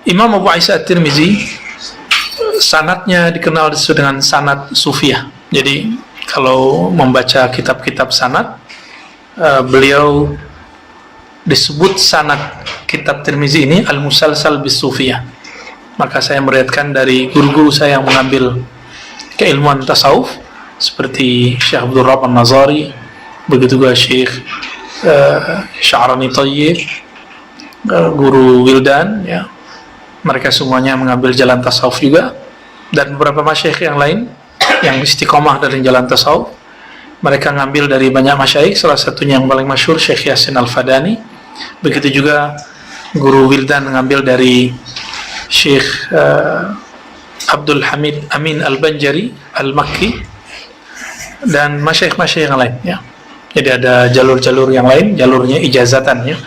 Imam Abu Isa At-Tirmizi sanadnya dikenal dengan sanad sufiyah. Jadi kalau membaca kitab-kitab sanad, beliau disebut sanad kitab Tirmizi ini al-musalsal bis-sufiyah. Maka saya meriwayatkan dari guru-guru saya yang mengambil keilmuan tasawuf seperti Syekh Abdul Rabb An-Nazari, begitu juga Syekh Sya'rani Thayyib, guru Wildan, ya. Mereka semuanya mengambil jalan tasawuf juga, dan beberapa masyayikh yang lain yang istiqomah dari jalan tasawuf. Mereka ngambil dari banyak masyayikh, salah satunya yang paling masyhur Syekh Yasin Al-Fadani. Begitu juga guru Wildan mengambil dari Syekh Abdul Hamid Amin Al-Banjari Al-Makki dan masyayikh-masyayikh yang lain, ya. Jadi ada jalur-jalur yang lain, jalurnya ijazatan, ya.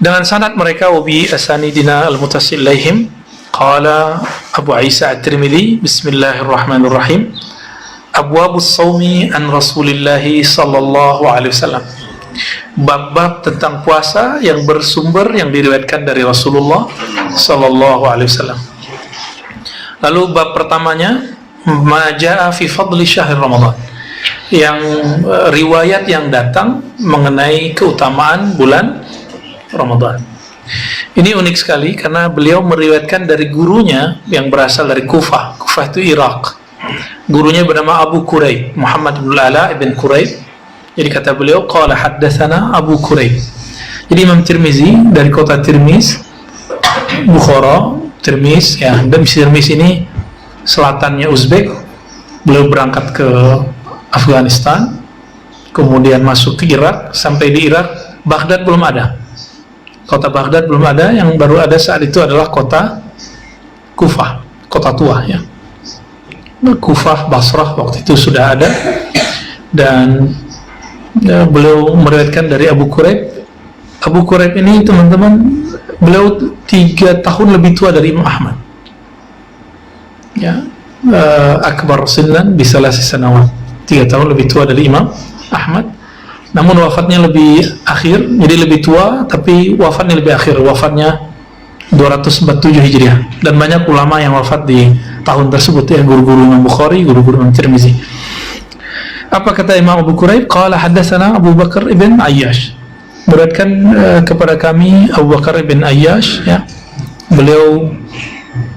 Dengan sanad mereka wabi asanidina al-mutasil ilaihim qala Abu Isa At-Tirmidzi bismillahirrahmanirrahim abwabus shaumi an Rasulillahi sallallahu alaihi wasallam, bab-bab tentang puasa yang bersumber yang diriwayatkan dari Rasulullah sallallahu alaihi wasallam. Lalu bab pertamanya ma jaa fi fadli syahr Ramadan, yang riwayat yang datang mengenai keutamaan bulan Ramadan. Ini unik sekali karena beliau meriwayatkan dari gurunya yang berasal dari Kufah. Kufah itu Irak. Gurunya bernama Abu Quraib, Muhammad bin Ala ibn Quraib. Jadi kata beliau, qala haddatsana Abu Quraib. Jadi Imam Tirmizi dari kota Tirmiz, Bukhara, Tirmiz, ya. Dan Tirmiz ini selatannya Uzbek. Beliau berangkat ke Afghanistan, kemudian masuk ke Irak. Sampai di Irak, Baghdad belum ada. Kota Baghdad belum ada, yang baru ada saat itu adalah kota Kufah, kota tua, ya. Kufah, Basrah waktu itu sudah ada, dan beliau meriwayatkan dari Abu Quraib. Abu Quraib ini, teman-teman, beliau 3 tahun lebih tua dari Imam Ahmad, ya. Akbar sinnan bisalasi sanawat, 3 tahun lebih tua dari Imam Ahmad. Namun wafatnya lebih akhir, jadi lebih tua, tapi wafatnya lebih akhir. Wafatnya 247 Hijriah. Dan banyak ulama yang wafat di tahun tersebut, ya, guru-guru Imam Bukhari, guru-guru Imam Tirmizi. Apa kata Imam Abu Quraib? Qala haddatsana Abu Bakar ibn Ayyash. Meriwayatkan kepada kami Abu Bakar ibn Ayyash, ya. Beliau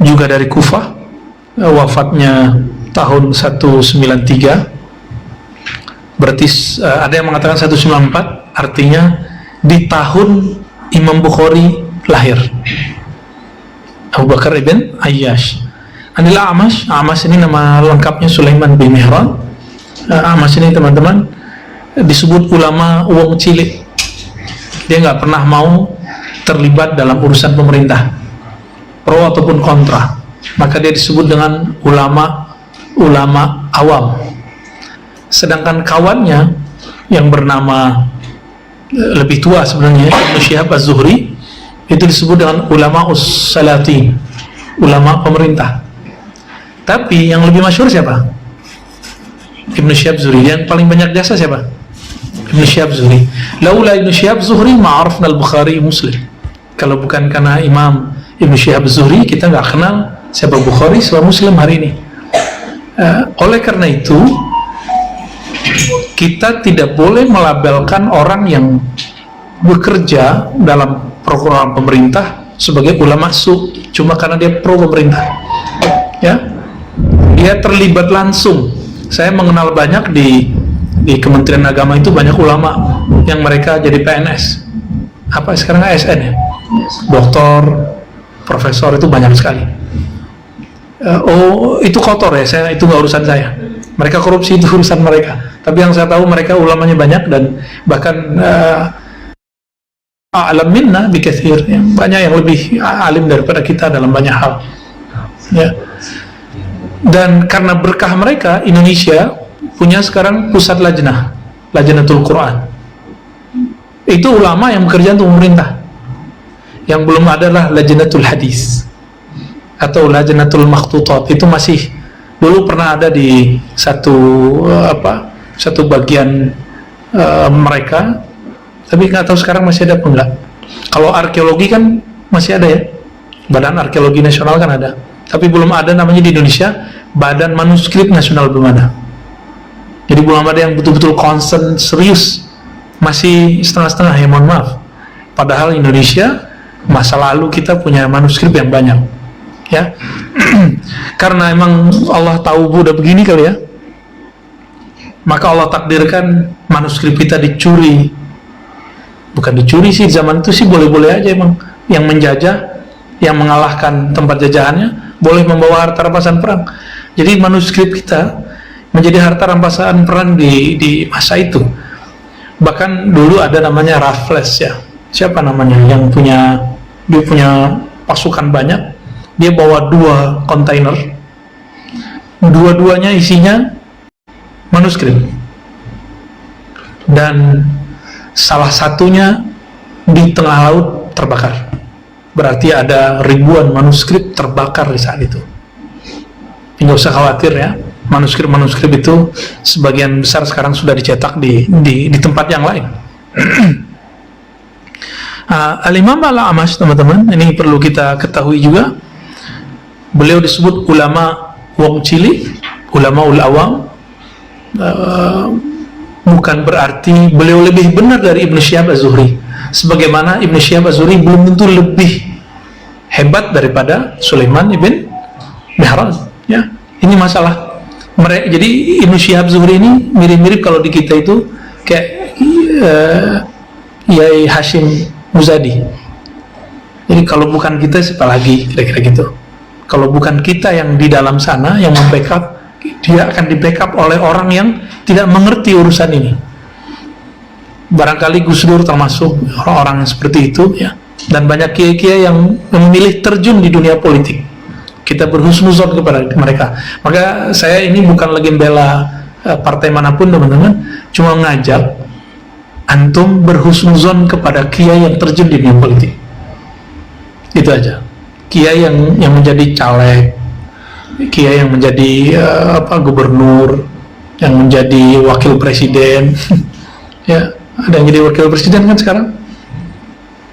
juga dari Kufah. Wafatnya tahun 193. Berarti ada yang mengatakan 194, artinya di tahun Imam Bukhari lahir. Abu Bakar ibn Ayyash. Anil A'mash. A'mash ini nama lengkapnya Sulaiman bin Mihran. A'mash ini, teman-teman, disebut ulama uang cilik. Dia nggak pernah mau terlibat dalam urusan pemerintah, pro ataupun kontra. Maka dia disebut dengan ulama awam. Sedangkan kawannya yang bernama lebih tua sebenarnya, Ibnu Syihab Az-Zuhri, itu disebut dengan ulama us-salatin, ulama pemerintah. Tapi yang lebih masyhur siapa? Ibnu Syihab Az-Zuhri. Yang paling banyak jasa siapa? Ibnu Syihab Az-Zuhri. Laula Ibnu Syihab Az-Zuhri ma'arafna al-Bukhari Muslim. Kalau bukan karena Imam Ibnu Syihab Az-Zuhri, kita nggak kenal siapa Bukhari, siapa Muslim hari ini. Oleh karena itu, kita tidak boleh melabelkan orang yang bekerja dalam program pemerintah sebagai ulama su cuma karena dia pro pemerintah, ya. Dia terlibat langsung. Saya mengenal banyak di Kementerian Agama itu banyak ulama yang mereka jadi PNS, apa sekarang ASN, ya, doktor, profesor, itu banyak sekali. Oh, itu kotor, ya, itu nggak urusan saya. Mereka korupsi, itu urusan mereka. Tapi yang saya tahu, mereka ulamanya banyak, dan bahkan a'lam minna bikatsir, yang banyak yang lebih alim daripada kita dalam banyak hal, ya. Dan karena berkah mereka, Indonesia punya sekarang pusat Lajnatul Quran. Itu ulama yang bekerja untuk pemerintah. Yang belum adalah Lajnatul Hadis atau Lajnatul Makhtutat. Itu masih dulu pernah ada di satu bagian mereka, tapi nggak tahu sekarang masih ada apa enggak. Kalau arkeologi kan masih ada, ya, Badan Arkeologi Nasional kan ada, tapi belum ada namanya di Indonesia Badan Manuskrip Nasional, belum ada. Jadi belum ada yang betul-betul concern serius, masih setengah-setengah ya, mohon maaf. Padahal Indonesia masa lalu kita punya manuskrip yang banyak, ya. Karena emang Allah tahu udah begini kali ya, maka Allah takdirkan manuskrip kita dicuri. Bukan dicuri sih, zaman itu sih boleh-boleh aja, emang yang menjajah, yang mengalahkan tempat jajahannya boleh membawa harta rampasan perang. Jadi manuskrip kita menjadi harta rampasan perang di masa itu. Bahkan dulu ada namanya Raffles ya, siapa namanya, yang dia punya pasukan banyak, dia bawa 2 kontainer, dua-duanya isinya manuskrip, dan salah satunya di tengah laut terbakar. Berarti ada ribuan manuskrip terbakar di saat itu. Nggak usah khawatir ya, manuskrip itu sebagian besar sekarang sudah dicetak di tempat yang lain. Al-Imam Al-A'mash, teman-teman, ini perlu kita ketahui juga, beliau disebut ulama wong cili, ulama ul awam. Bukan berarti beliau lebih benar dari Ibnu Syihab Az-Zuhri, sebagaimana Ibnu Syihab Az-Zuhri belum tentu lebih hebat daripada Sulaiman ibn Mihran, ya. Ini masalah mereka. Jadi Ibnu Syihab Az-Zuhri ini mirip-mirip kalau di kita itu kayak Yai Hashim Muzadi. Jadi kalau bukan kita siapa lagi, kira-kira gitu. Kalau bukan kita yang di dalam sana yang membackup, dia akan di-backup oleh orang yang tidak mengerti urusan ini. Barangkali Gus Dur termasuk orang-orang yang seperti itu, ya. Dan banyak kiai-kiai yang memilih terjun di dunia politik. Kita berhusnuzon kepada mereka. Maka saya ini bukan lagi membela partai manapun, teman-teman, cuma ngajak antum berhusnuzon kepada kiai yang terjun di dunia politik. Itu aja. Kiai yang menjadi caleg, kiai yang menjadi gubernur, yang menjadi wakil presiden. Ya, ada yang jadi wakil presiden kan sekarang.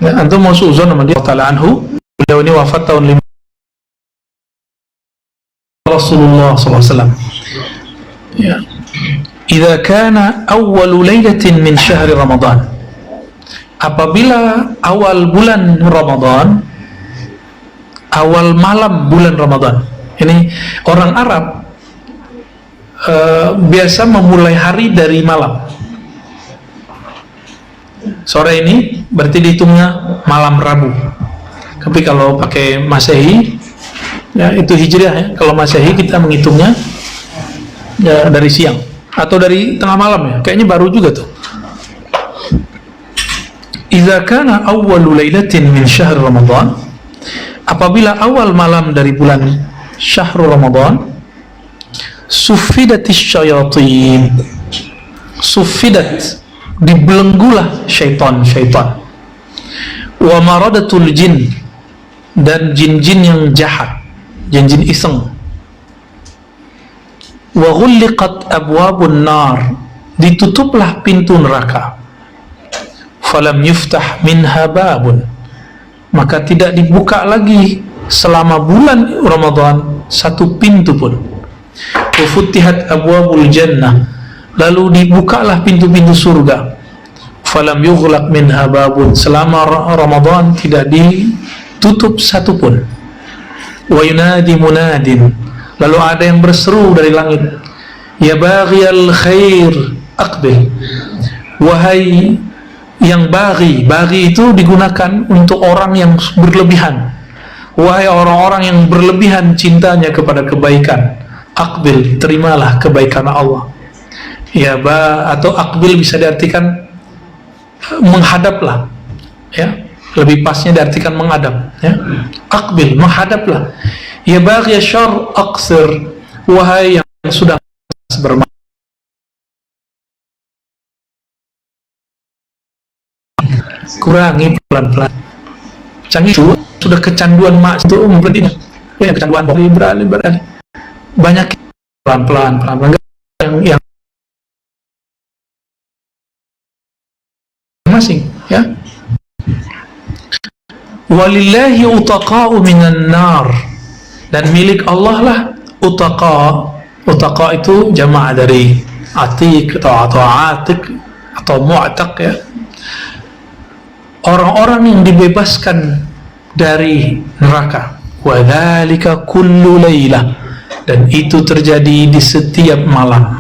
Ya, antum mau suuzon sama dia, ta'ala anhu. Beliau ini wafat tahun 5 Rasulullah SAW. Ya. Idza kana awwalu lailatin min syahri Ramadan. Apabila awal bulan Ramadan, awal malam bulan Ramadan. Ini orang Arab biasa memulai hari dari malam. Sore ini berarti dihitungnya malam Rabu. Tapi kalau pakai Masehi, ya itu Hijriah ya. Kalau Masehi kita menghitungnya ya dari siang atau dari tengah malam ya. Kayaknya baru juga tuh. Idza kana awwalu lailatin min syahr Ramadan, apabila awal malam dari bulan Syahrul Ramadan, sufidatis syayatin, sufidat, dibelenggulah syaitan-syaitan, wa maradatul jin, dan jin-jin yang jahat, jin-jin iseng, wa ghulliqat abwabun nar, ditutuplah pintu neraka, falam yuftah minha babun, maka tidak dibuka lagi selama bulan Ramadan satu pintu pun. Wa futihat abwabul jannah, lalu dibukalah pintu-pintu surga, falam yughlaq minha babun, selama Ramadan tidak ditutup satu pun. Wa yunadi munadin, lalu ada yang berseru dari langit, ya baghiyal khair aqbil, wahai yang baghi itu digunakan untuk orang yang berlebihan, wahai orang-orang yang berlebihan cintanya kepada kebaikan, aqbil, terimalah kebaikan Allah. Ya atau aqbil bisa diartikan menghadaplah, ya, lebih pasnya diartikan menghadap, ya. Aqbil, menghadaplah. Ya baghi syarr aqsir, wahai yang sudah bermaksiat, kurangi pelan-pelan. Canggih sudah kecanduan mak itu berarti ya kecanduan beralih banyak, pelan-pelan yang masing, ya. walillahi utaqa'u minan nar, dan milik Allah lah utaqa. Utaqa itu jama' dari atiq atau atik atau mu'taq ya, orang-orang yang dibebaskan dari neraka. Wa dzalika kullu lailah, dan itu terjadi di setiap malam.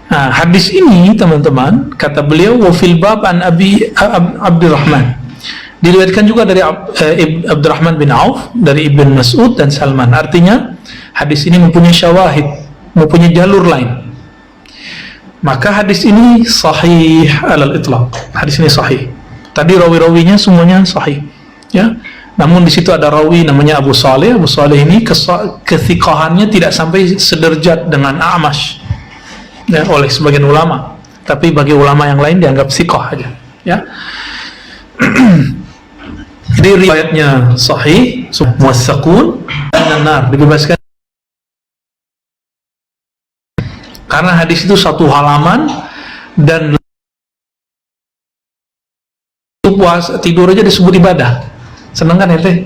Nah, hadis ini teman-teman, kata beliau wa fil bab an Abi Abdurrahman, diriwayatkan juga dari Abdurrahman bin Auf, dari Ibn Mas'ud dan Salman. Artinya hadis ini mempunyai syawahid, mempunyai jalur lain. Maka hadis ini sahih alal itlaq. Hadis ini sahih. Tadi rawi-rawinya semuanya sahih, ya. Namun di situ ada rawi namanya Abu Saleh. Abu Saleh ini kethiqahannya tidak sampai sederajat dengan A'mash, ya, oleh sebagian ulama. Tapi bagi ulama yang lain dianggap thiqah aja, ya. Jadi riwayatnya sahih, muwaththaqun minan nar, dibebaskan. Karena hadis itu satu halaman, dan puasa tidur aja disebut ibadah. Seneng kan ya teh?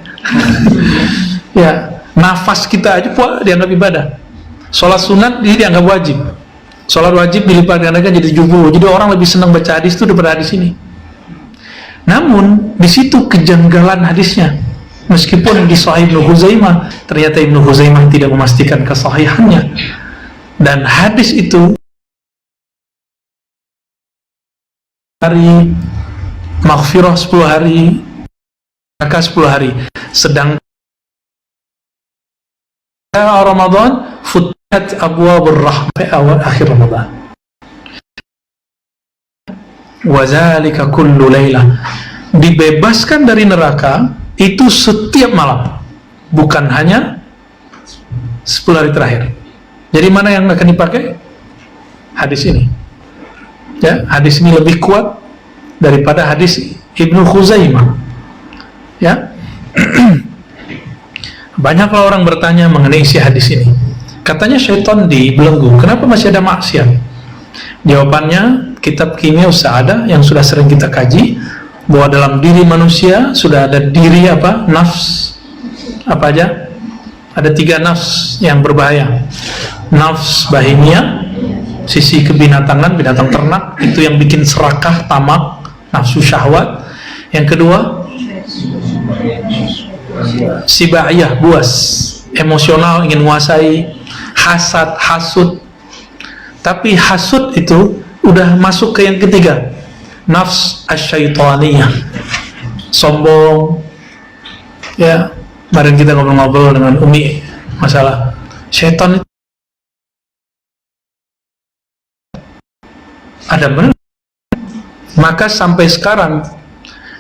Ya, nafas kita aja dianggap ibadah. Sholat sunat dianggap wajib. Sholat wajib dilipat gandakan jadi 70. Jadi orang lebih senang baca hadis itu daripada hadis ini. Namun di situ kejanggalan hadisnya. Meskipun di Sahih Ibnu Huzaimah, ternyata Ibnu Huzaimah tidak memastikan kesahihannya. Dan hadis itu hari maghfirah 10 hari, neraka 10 hari. Sedang Ramadan futihat abwabur rahmah awal akhir Ramadan. Wa zalika kullu lailah, dibebaskan dari neraka itu setiap malam, bukan hanya 10 hari terakhir. Jadi mana yang akan dipakai? Hadis ini. Ya, hadis ini lebih kuat daripada hadis Ibnu Khuzaimah. Ya. Banyaklah orang bertanya mengenai isi hadis ini. Katanya syaitan dibelenggu. Kenapa masih ada maksiat? Jawabannya, kitab kimia ada yang sudah sering kita kaji, bahwa dalam diri manusia sudah ada diri apa? Nafs. Apa aja? Ada 3 nafs yang berbahaya. Nafs bahimia, sisi kebinatangan, binatang ternak, itu yang bikin serakah, tamak, nafsu syahwat. Yang kedua, sibaiyah, buas, emosional, ingin menguasai, hasad, hasud. Tapi hasud itu udah masuk ke yang ketiga, nafs asyaitaniyah, sombong. Ya, kemarin kita ngobrol-ngobrol dengan Umi masalah syaitan itu ada benar. Maka sampai sekarang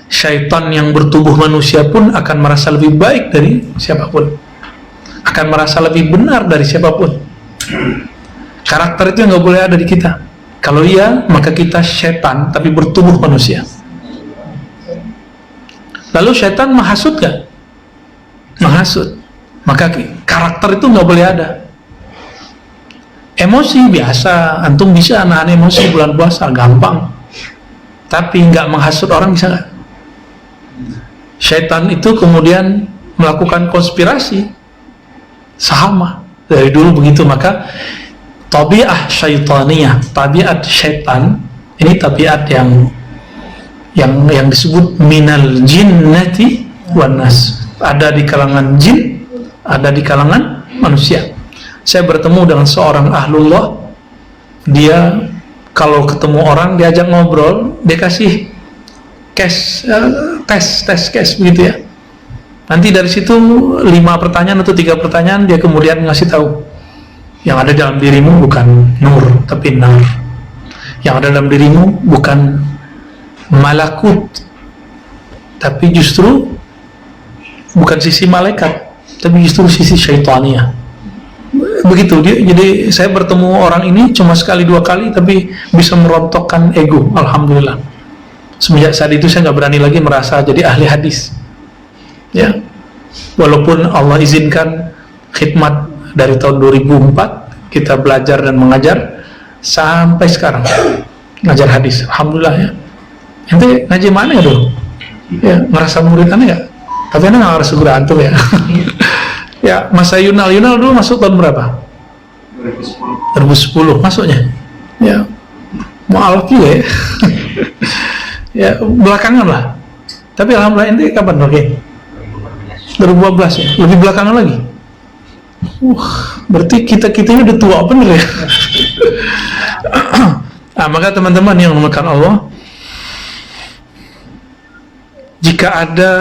syaitan yang bertubuh manusia pun akan merasa lebih baik dari siapapun, akan merasa lebih benar dari siapapun. Karakter itu nggak boleh ada di kita. Kalau iya, maka kita syaitan tapi bertubuh manusia. Lalu syaitan menghasut gak? Menghasut. Maka karakter itu nggak boleh ada. Emosi biasa, antum bisa nahan emosi bulan puasa, gampang. Tapi nggak menghasut orang bisa nggak? Syaitan itu kemudian melakukan konspirasi, sama dari dulu begitu. Maka tabiat syaitaniyah, tabiat syaitan ini tabiat yang disebut minal jinnati wan nas, ada di kalangan jin, ada di kalangan manusia. Saya bertemu dengan seorang ahlullah, dia kalau ketemu orang diajak ngobrol, dia kasih tes begitu ya. Nanti dari situ 5 pertanyaan atau 3 pertanyaan dia kemudian ngasih tahu, yang ada dalam dirimu bukan nur tapi nar, yang ada dalam dirimu bukan malakut tapi justru bukan sisi malaikat tapi justru sisi syaitaniyah. Begitu dia. Jadi saya bertemu orang ini cuma sekali 2 kali tapi bisa merontokkan ego. Alhamdulillah. Semenjak saat itu saya nggak berani lagi merasa jadi ahli hadis. Ya, walaupun Allah izinkan khidmat dari tahun 2004 kita belajar dan mengajar sampai sekarang ngajar hadis. Alhamdulillah ya. Ente ngaji mana ya dulu? Ya, ngerasa murid aneh nggak? Tapi aneh nggak ngerasa guru antum ya. Ya, masa Yunal dulu masuk tahun berapa? 2010 masuknya. Ya, mualaf juga ya. Ya, belakangan lah. Tapi alhamdulillah ini kapan pakai? 2012 ya, lebih belakangan lagi. Berarti kita-kitanya udah tua bener ya. Nah, maka teman-teman yang menemukan Allah, jika ada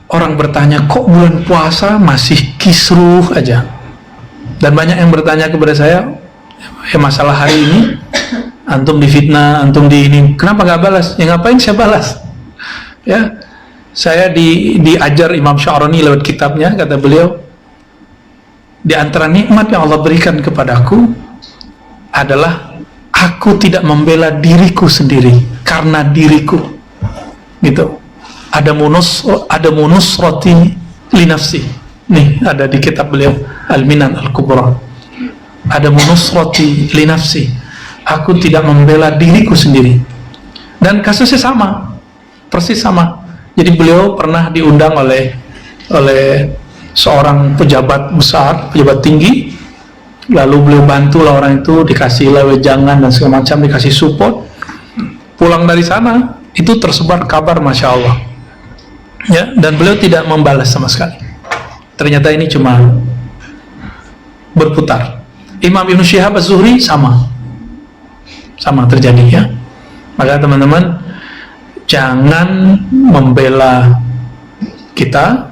orang bertanya, kok bulan puasa masih kisruh aja? Dan banyak yang bertanya kepada saya, ya masalah hari ini, antum difitnah, antum di ini, kenapa gak balas? Ya ngapain saya balas? Ya, saya diajar Imam Sya'rani lewat kitabnya, kata beliau, di antara nikmat yang Allah berikan kepadaku adalah aku tidak membela diriku sendiri karena diriku, gitu. Ada munus roti li nafsi. Nih ada di kitab beliau Al-Minan Al-Kubra. Ada munus roti li nafsi. Aku tidak membela diriku sendiri. Dan kasusnya sama, persis sama. Jadi beliau pernah diundang oleh seorang pejabat besar, pejabat tinggi. Lalu beliau bantulah orang itu, dikasih wejangan dan segala macam, dikasih support. Pulang dari sana itu tersebar kabar, masya Allah. Ya, dan beliau tidak membalas sama sekali. Ternyata ini cuma berputar. Imam Ibn Syihab Az-Zuhri sama terjadi ya. Maka teman-teman jangan membela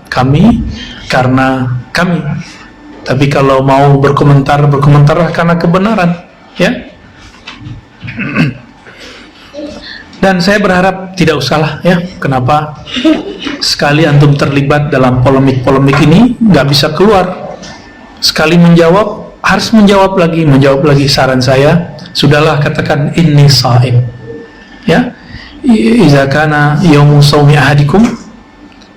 kami karena kami. Tapi kalau mau berkomentarlah karena kebenaran ya. Dan saya berharap tidak usahlah ya. Kenapa? Sekali antum terlibat dalam polemik-polemik ini, nggak bisa keluar. Sekali menjawab, harus menjawab lagi. Saran saya, sudahlah katakan inni sha'im. Ya, iza kana yaumu shaumi ahadikum,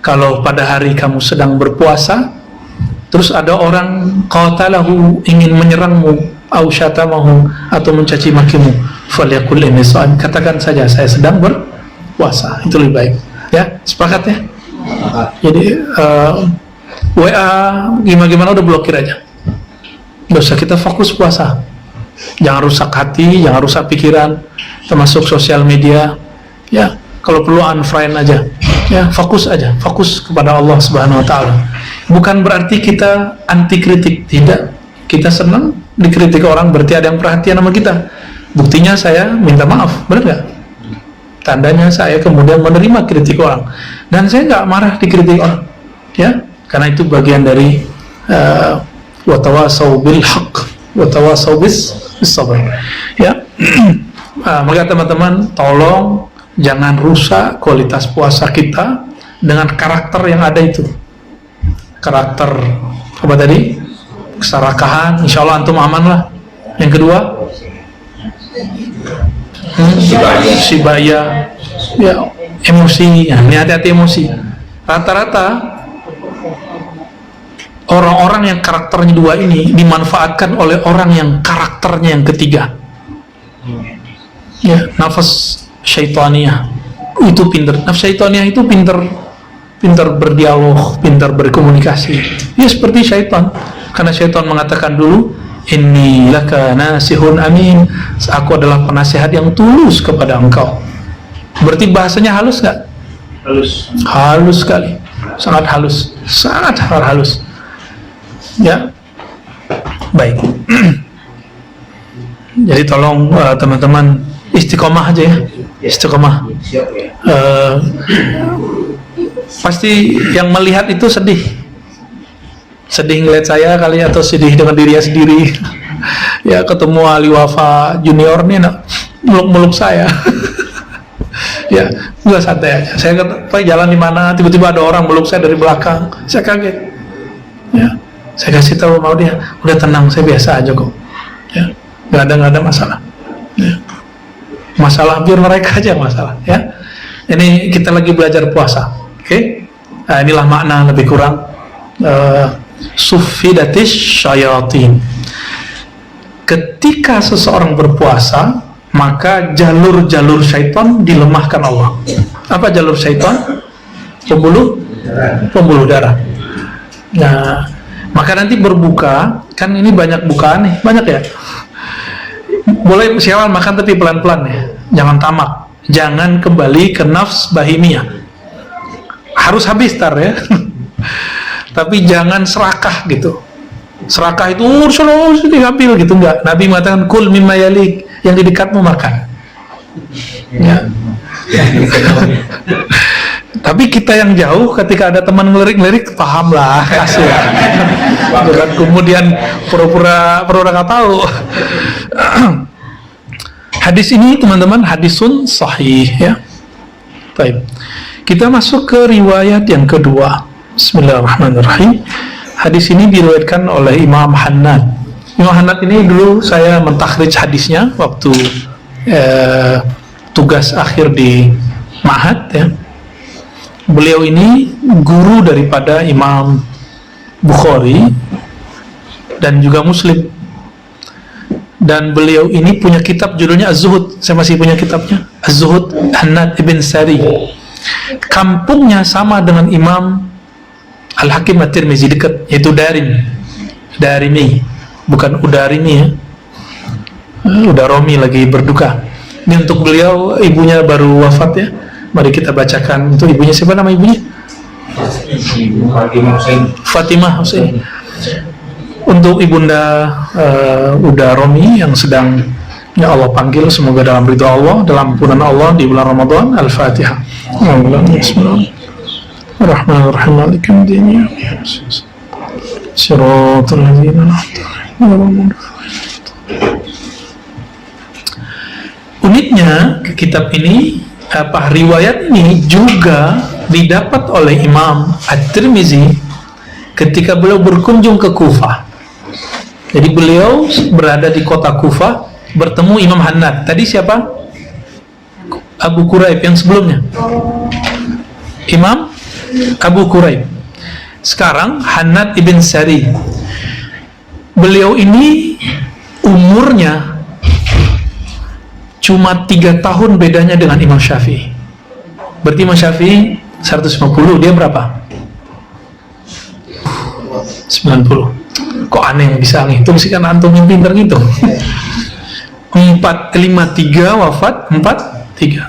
kalau pada hari kamu sedang berpuasa, terus ada orang qatalahu, ingin menyerangmu, au syatamahu, atau mencaci makimu, falyaqul inni sha'im, katakan saja saya sedang berpuasa. Itu lebih baik. Ya, sepakat ya? Jadi WA gimana udah blokir aja. Gak usah, kita fokus puasa. Jangan rusak hati, jangan rusak pikiran, termasuk sosial media. Ya, kalau perlu unfriend aja. Ya, fokus aja, fokus kepada Allah Subhanahu wa taala. Bukan berarti kita anti kritik, tidak. Kita senang dikritik orang, berarti ada yang perhatian sama kita. Buktinya saya minta maaf, benar nggak? Tandanya saya kemudian menerima kritik orang, dan saya nggak marah dikritik orang, ya, karena itu bagian dari watawasau bil haq, watawasau bis sabr, ya. Maka teman-teman tolong jangan rusak kualitas puasa kita dengan karakter yang ada itu. Karakter apa tadi? Keserakahan. Insya Allah antum aman lah. Yang kedua, sibaya, ya, emosi, ya, ini hati-hati emosi. Rata-rata orang-orang yang karakternya dua ini dimanfaatkan oleh orang yang karakternya yang ketiga. Ya, nafas syaitaniyah itu pinter. Nafas syaitaniyah itu pinter berdialog, pinter berkomunikasi. Ya seperti syaitan. Karena syaitan mengatakan dulu, inni laka nasihun amin, aku adalah penasihat yang tulus kepada engkau. Berarti bahasanya halus nggak? Halus sekali, sangat halus, sangat halus. Ya, baik. Jadi tolong teman-teman istiqomah aja ya, istiqomah. Pasti yang melihat itu sedih ngeliat saya kali, atau sedih dengan dirinya sendiri. Ya, ketemu Ali Wafa Junior nih meluk-meluk saya. Ya, gue santai aja. Saya jalan di mana, tiba-tiba ada orang meluk saya dari belakang. Saya kaget. Ya, saya kasih tahu mau dia, udah tenang, saya biasa aja kok. Ya, nggak ada masalah. Ya. Masalah biar mereka aja masalah. Ya, ini kita lagi belajar puasa. Oke? Nah, inilah makna lebih kurang. Sufidatis syayatin. Ketika seseorang berpuasa, maka jalur-jalur syaitan dilemahkan Allah. Apa jalur syaitan? pembuluh darah. Nah, maka nanti berbuka, kan ini banyak bukaan nih, banyak ya. Boleh sialan makan tapi pelan-pelan ya, jangan tamak, jangan kembali ke nafs bahimiyah. Harus habis tar ya. Tapi jangan serakah gitu. Serakah itu harus diambil gitu, enggak. Nabi mengatakan kul mimma yalik, yang di dekatmu makan. Ya. Tapi kita yang jauh ketika ada teman ngelirik-ngelirik, pahamlah, kasih ya. Jangan kemudian pura-pura nggak tahu. Hadis ini teman-teman hadisun sahih ya. Baik. Kita masuk ke riwayat yang kedua. Bismillahirrahmanirrahim. Hadis ini diriwayatkan oleh Imam Hannad. Imam Hannad ini dulu saya mentakhrij hadisnya waktu tugas akhir di Ma'had ya. Beliau ini guru daripada Imam Bukhari dan juga Muslim. Dan beliau ini punya kitab judulnya Az-Zuhud. Saya masih punya kitabnya, Az-Zuhud, Hannad ibn Sari. Kampungnya sama dengan Imam Al-Hakim At-Tirmizi, dekat, yaitu Darimi, bukan Udarimi ya. Udaromi lagi berduka. Ini untuk beliau, ibunya baru wafat ya. Mari kita bacakan untuk ibunya. Siapa nama ibunya? Fatimah Husain. Untuk ibunda Udaromi yang sedang ya Allah panggil, semoga dalam ridha Allah, dalam ampunan Allah di bulan Ramadan. Al-Fatihah. Bismillahirrahmanirrahim. Maliki yaumiddin. Shiratal ladzina an'amta 'alaihim. Uniknya ke kitab ini, riwayat ini juga didapat oleh Imam At-Tirmizi ketika beliau berkunjung ke Kufah. Jadi beliau berada di kota Kufah, bertemu Imam Hannad. Tadi siapa? Abu Quraib yang sebelumnya. Imam Abu Quraib. Sekarang Hannad ibn Sari. Beliau ini umurnya cuma 3 tahun bedanya dengan Imam Syafi'i. Berarti Imam Syafi'i 150, dia berapa? 90. Kok aneh bisa ngitung sih, kan antum yang pinter gitu. 453 wafat 43.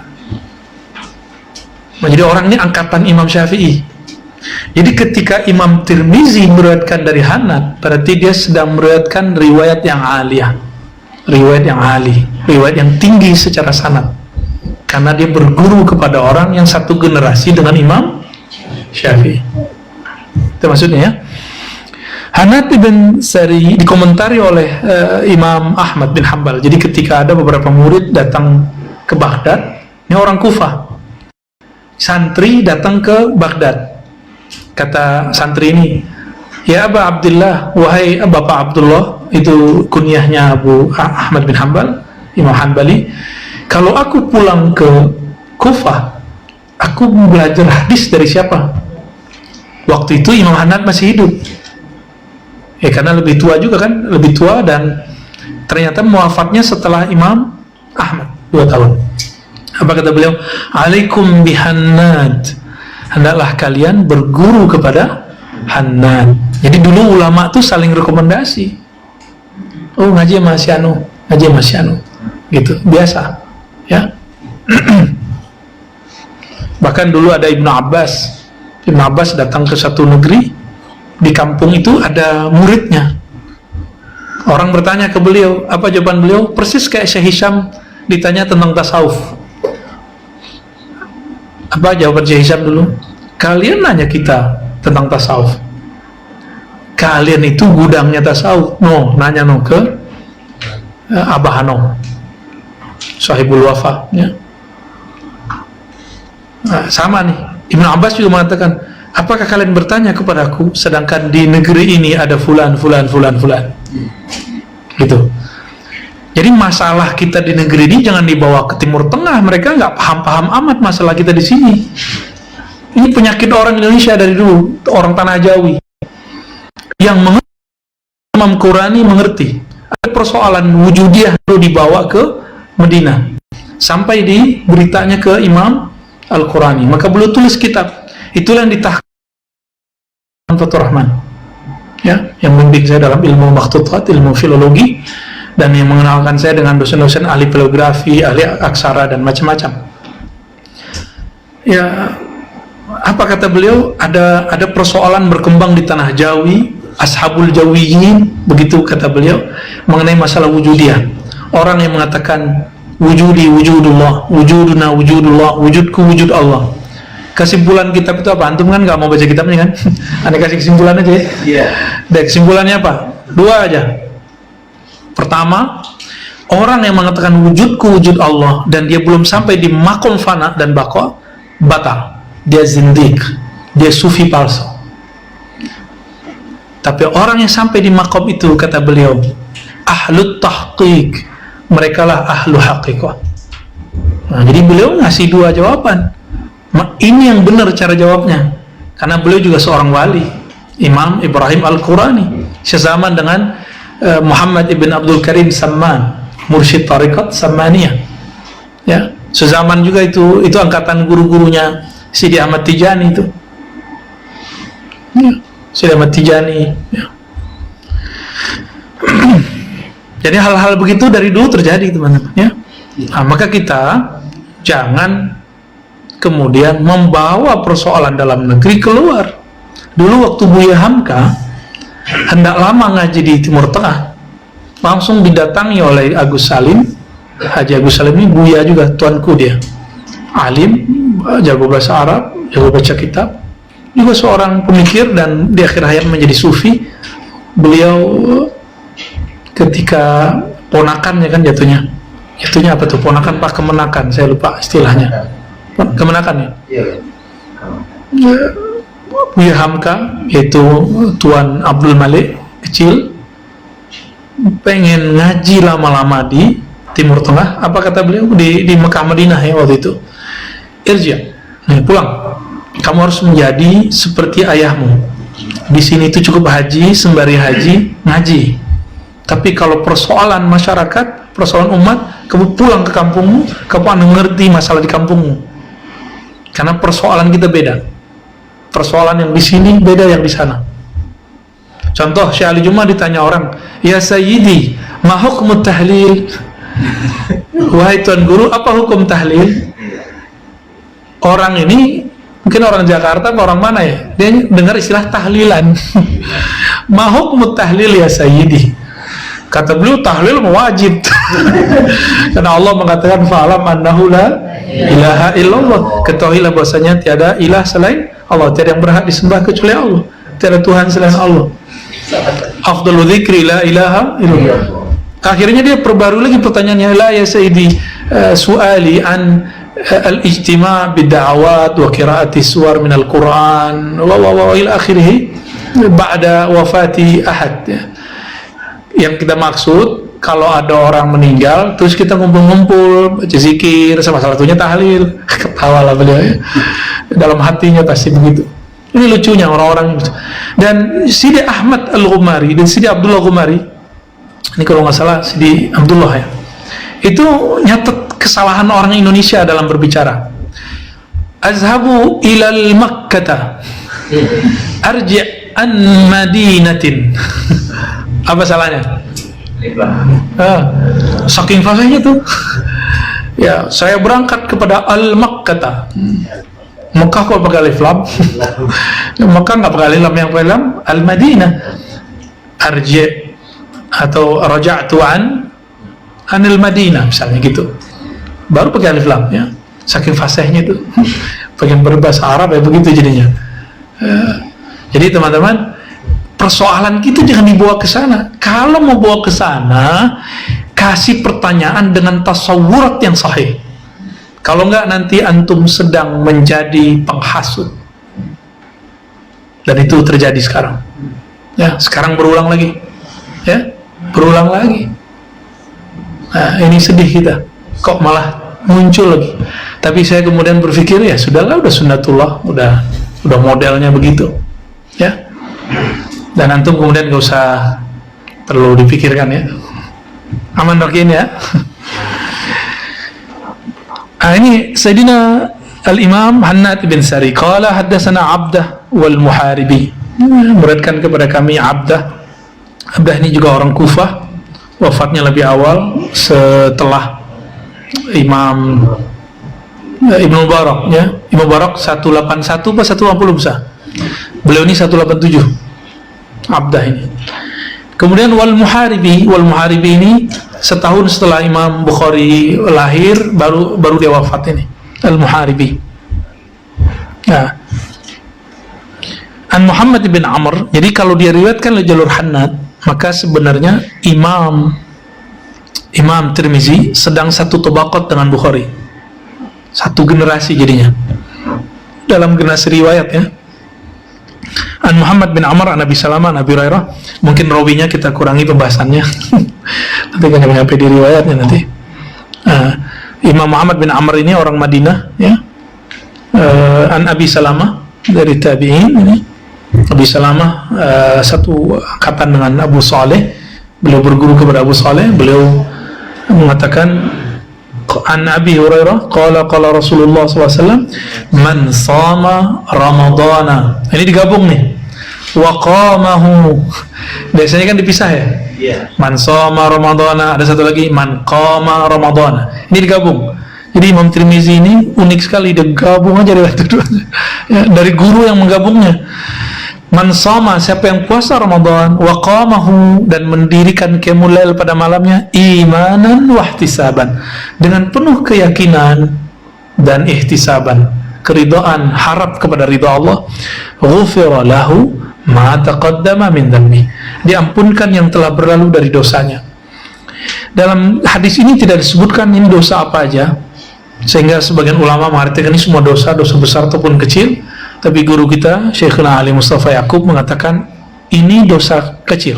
Nah, jadi orang ini angkatan Imam Syafi'i. Jadi ketika Imam Tirmizi meriwayatkan dari Hannad, berarti dia sedang meriwayatkan riwayat yang aliyah, riwayat yang ali, riwayat yang tinggi secara sanad, karena dia berguru kepada orang yang satu generasi dengan Imam Syafi'i. Itu maksudnya ya. Hannad ibn Sari dikomentari oleh Imam Ahmad bin Hanbal. Jadi ketika ada beberapa murid datang ke Baghdad, ini orang Kufah, santri datang ke Baghdad. Kata santri ini, ya Aba Abdullah, wahai Bapak Abdullah, itu kunyahnya Abu Ahmad bin Hanbal, Imam Hanbali. Kalau aku pulang ke Kufah, aku belajar hadis dari siapa? Waktu itu Imam Hannad masih hidup. Ya karena lebih tua juga kan, lebih tua, dan ternyata wafatnya setelah Imam Ahmad 2 tahun. Apa kata beliau? Alaikum bihannad, hendaklah kalian berguru kepada Hannad. Jadi dulu ulama tuh saling rekomendasi. Oh ngaji sama si anu, ngaji sama si anu, gitu, biasa ya. Bahkan dulu ada Ibnu Abbas datang ke satu negeri. Di kampung itu ada muridnya. Orang bertanya ke beliau, apa jawaban beliau? Persis kayak Syekh Hisham ditanya tentang tasawuf. Apa jawaban Syekh Hisham dulu? Kalian nanya kita tentang tasawuf, kalian itu gudangnya tasawuf. No, nanya no ke Abah Hanom, Sahibul Wafa ya. Nah, sama nih, Ibnu Abbas juga mengatakan, apakah kalian bertanya kepadaku sedangkan di negeri ini ada fulan gitu. Jadi masalah kita di negeri ini jangan dibawa ke Timur Tengah. Mereka nggak paham amat masalah kita di sini. Ini penyakit orang Indonesia dari dulu, orang Tanah Jawi yang mengerti, Imam Qurani mengerti. Ada persoalan wujudiyah perlu dibawa ke Medina, sampai di beritanya ke Imam Al-Qurani. Maka beliau tulis kitab. Itulah yang ditahqiq Fathur Rahman, ya, yang membimbing saya dalam ilmu makhtutat, ilmu filologi, dan yang mengenalkan saya dengan dosen-dosen ahli filografi, ahli aksara, dan macam-macam. Ya, apa kata beliau? Ada persoalan berkembang di tanah Jawi, ashabul jawiyin, begitu kata beliau, mengenai masalah wujudiyah. Orang yang mengatakan wujudi wujudullah, wujuduna wujudullah, wujudku wujud Allah. Kesimpulan kitab itu apa? Antum kan nggak mau baca kitabnya kan? Anda kasih kesimpulan aja ya? Iya. Dan kesimpulannya apa? 2 aja. Pertama, orang yang mengatakan wujudku wujud Allah dan dia belum sampai di makom fana dan baqa, batal. Dia zindik, dia sufi palsu. Tapi orang yang sampai di makom itu, kata beliau, ahlut tahqiq, mereka lah ahlu haqiqah. Nah, jadi beliau ngasih 2 jawaban. Ini yang benar cara jawabnya, karena beliau juga seorang wali, Imam Ibrahim Al-Qurani, sezaman dengan Muhammad ibn Abdul Karim Samman, mursyid tariqat Sammaniyah, ya, sezaman juga itu angkatan guru-gurunya Sidi Ahmad Tijani itu, ya, Sidi Ahmad Tijani, ya. Jadi hal-hal begitu dari dulu terjadi, teman-teman, ya. Nah, maka kita jangan kemudian membawa persoalan dalam negeri keluar. Dulu waktu Buya Hamka hendak lama ngaji di Timur Tengah, langsung didatangi oleh Agus Salim. Haji Agus Salim ini Buya juga, tuanku dia, alim, jago bahasa Arab, jago baca kitab, juga seorang pemikir, dan di akhir hayat menjadi sufi. Beliau ketika ponakannya kan jatuhnya apa tuh, ponakan pak kemenakan, saya lupa istilahnya, kemenakan ya? Iya. Buya Hamka, yaitu Tuan Abdul Malik kecil, pengen ngaji lama-lama di Timur Tengah. Apa kata beliau di Mekah Madinah ya waktu itu? Irja, pulang. Kamu harus menjadi seperti ayahmu. Di sini itu cukup haji, sembari haji, ngaji. Tapi kalau persoalan masyarakat, persoalan umat, kamu pulang ke kampungmu, kamu mengerti masalah di kampungmu. Karena persoalan kita beda. Persoalan yang di sini beda yang di sana. Contoh, Syekh Ali Juma ditanya orang, "Ya Sayyidi, ma hukmu tahlil?" Wahai Tuan Guru, apa hukum tahlil? Orang ini mungkin orang Jakarta atau orang mana ya? Dia dengar istilah tahlilan. Ma hukmu tahlil ya Sayyidi? Kata beliau, tahlil wajib. Karena Allah mengatakan, fa'alam annahu la ilaha illallah. Ketahuilah bahwasanya tiada ilah selain Allah, tiada yang berhak disembah kecuali Allah, tiada Tuhan selain Allah. Afdalu dzikri la ilaha illallah. Akhirnya dia perbarui lagi pertanyaannya, la ya Sayyidi, su'ali an al-ijtima' bid-da'awat wa qira'ati suwar min al-Quran wa ila akhirih ba'da wafati ahad. Yang kita maksud, kalau ada orang meninggal terus kita ngumpul-ngumpul baca zikir, salah satunya tahlil. Ketawa lah beliau ya. Dalam hatinya pasti begitu. Ini lucunya orang-orang. Dan Sidi Ahmad Al-Ghumari dan Sidi Abdullah Ghumari, ini kalau nggak salah Sidi Abdullah ya, itu nyatet kesalahan orang Indonesia dalam berbicara. Azhabu ilal Makkata arji' an Madinatin. Apa salahnya? Saking fasihnya tuh. Ya, saya berangkat kepada Al-Makkata. Mekah kok pakai alif lam? Mekah nggak pakai alif lam, yang pakai lam Al-Madinah. Arji' atau raja'tu anil Madinah misalnya gitu. Baru pakai alif lam ya. Saking fasihnya tuh. Pengen berbahasa Arab ya begitu jadinya. Jadi teman-teman, persoalan kita jangan dibawa ke sana. Kalau mau bawa ke sana, kasih pertanyaan dengan tasawurat yang sahih. Kalau enggak, nanti antum sedang menjadi penghasut. Dan itu terjadi sekarang. Ya, sekarang berulang lagi. Ya, berulang lagi. Nah, ini sedih kita. Kok malah muncul lagi. Tapi saya kemudian berpikir, ya sudahlah, udah sunnatullah, udah modelnya begitu. Ya. Dan antum kemudian gak usah terlalu dipikirkan ya. Aman dokin ya. Nah, ini Sayyidina Al-Imam Hannad bin Sari qala haddatsana Abdah wal Muharibi, meriwayatkan kepada kami Abdah. Abdah ini juga orang Kufah, wafatnya lebih awal setelah Imam Ibnu Mubarak, ya. Ibnu Mubarak 181 atau 180 besar. Beliau ini 187. Abdah ini. Kemudian wal Muharibi ini setahun setelah Imam Bukhari lahir baru dia wafat ini. Al Muharibi. Nah, An Muhammad bin Amr. Jadi kalau dia riwayatkan oleh jalur Hannad, maka sebenarnya Imam Tirmizi sedang satu tabaqat dengan Bukhari, satu generasi jadinya dalam generasi riwayat, ya. An Muhammad bin Amr an Abi Salamah an Abi Hurairah. Mungkin rawinya kita kurangi pembahasannya nanti kan nyampe di riwayatnya nanti. Imam Muhammad bin Amr ini orang Madinah, ya. An Abi Salamah, dari tabi'in ini. Abi Salamah satu angkatan dengan Abu Saleh. Beliau berguru kepada Abu Saleh. Beliau mengatakan an Abi Hurairah qala Rasulullah SAW, man sama Ramadana. Ini digabung nih. Wa qamahu. Biasanya kan dipisah, ya. Man sama Ramadana, ada satu lagi man qama Ramadana. Ini digabung. Jadi Imam Tirmizi ini unik sekali, dia gabung aja dari dua-duanya, ya, dari guru yang menggabungnya. Man sama, siapa yang puasa Ramadan, wa qamahu, dan mendirikan qiyamul lail pada malamnya, imanan wa ihtisaban, dengan penuh keyakinan dan ihtisaban, keridhaan, harap kepada ridha Allah, ghufira lahu ma taqaddama min dhanbi, diampunkan yang telah berlalu dari dosanya. Dalam hadis ini tidak disebutkan ini dosa apa aja, sehingga sebagian ulama mengartikan ini semua dosa besar ataupun kecil. Tapi guru kita Syekhuna Ali Mustafa Yaqub mengatakan ini dosa kecil,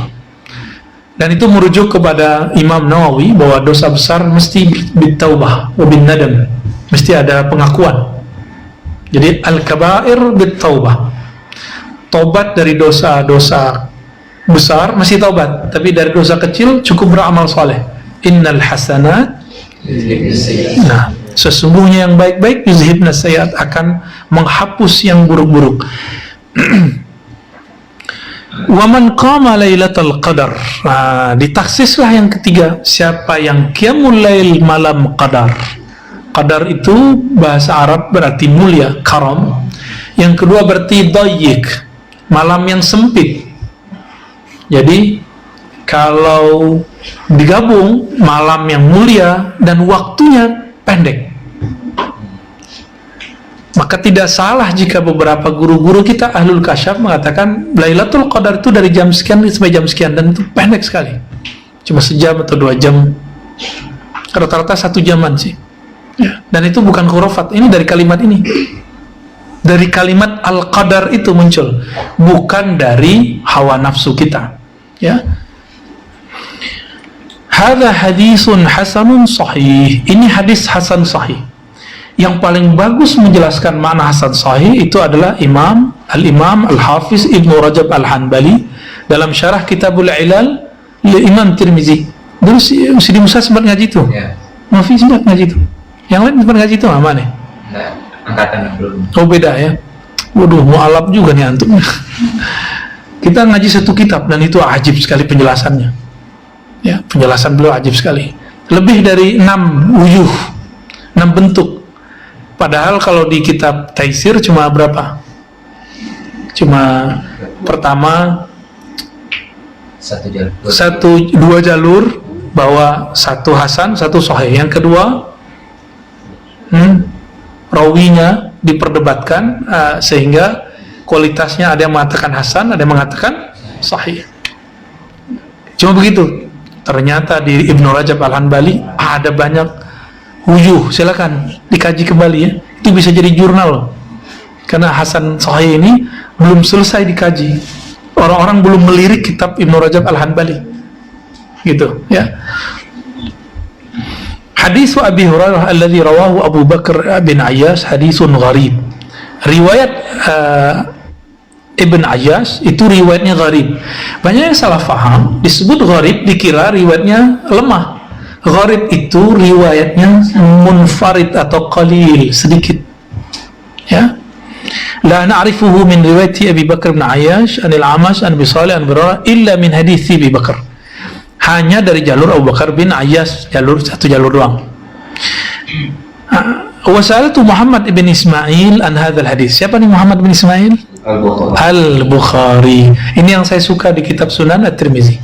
dan itu merujuk kepada Imam Nawawi bahwa dosa besar mesti bitaubah wa bin nadam, mesti ada pengakuan. Jadi al-kabair bitaubah, taubat dari dosa-dosa besar mesti taubat, tapi dari dosa kecil cukup beramal soleh. Innal hasanat, nah, sesungguhnya yang baik-baik yuzhibna sayyi'at, akan menghapus yang buruk-buruk. Wa man qama lailatul qadar. Nah, ditaksislah yang ketiga, siapa yang qiyamul lail malam qadar. Qadar itu bahasa Arab berarti mulia, karam. Yang kedua berarti dayyik, malam yang sempit. Jadi kalau digabung malam yang mulia dan waktunya pendek, maka tidak salah jika beberapa guru-guru kita ahlul kasyaf mengatakan Lailatul Qadar itu dari jam sekian sampai jam sekian, dan itu pendek sekali, cuma sejam atau 2 jam, rata-rata 1 jaman sih, ya. Dan itu bukan khurafat, ini dari kalimat ini, dari kalimat Al-Qadar itu muncul, bukan dari hawa nafsu kita, ya. Hadza hadisun hasanun sahih. Ini hadis hasan sahih. Yang paling bagus menjelaskan makna hasan sahih itu adalah Al-Imam Al-Hafiz Ibnu Rajab Al-Hanbali dalam syarah Kitabul Ilal li Imam Tirmizi. Dulu Sidi Musa sempat ngaji itu. Ya. Mafi sempat ngaji itu. Yang lain sempat ngaji itu apa nih? Nah, angkatan belum. Oh, beda ya. Waduh, mualaf juga nih antum. Kita ngaji satu kitab dan itu ajib sekali penjelasannya. Ya, penjelasan beliau ajib sekali. Lebih dari 6 wujuh, 6 bentuk. Padahal kalau di kitab Taisir cuma berapa? Cuma pertama 2 jalur, bahwa 1 hasan, 1 sahih. Yang kedua, rawinya diperdebatkan sehingga kualitasnya ada yang mengatakan hasan, ada yang mengatakan sahih. Cuma begitu. Ternyata di Ibnu Rajab Al-Hanbali ada banyak wujuh. Silakan dikaji kembali, ya. Itu bisa jadi jurnal loh. Karena hasan sahih ini belum selesai dikaji. Orang-orang belum melirik kitab Ibnu Rajab Al-Hanbali. Gitu, ya. Hadis Abi Hurairah alladzi rawahu Abu Bakar bin Ayyash hadisun gharib. Riwayat Ibn Ayyash itu riwayatnya gharib. Banyak yang salah faham, disebut gharib dikira riwayatnya lemah. Gharib itu riwayatnya munfarid atau qalil, sedikit. la na'rifuhu min riwayati Abi Bakar bin Ayyash anil Amash an Abi Salih an Bararah illa min hadits Abi Bakar. Hanya dari jalur Abu Bakar bin Ayyash, satu jalur doang. Wasalatu Muhammad ibn Ismail an hadzal hadis. Siapa nih Muhammad bin Ismail? Al-Bukhari. Ini yang saya suka di kitab Sunan At-Tirmizi.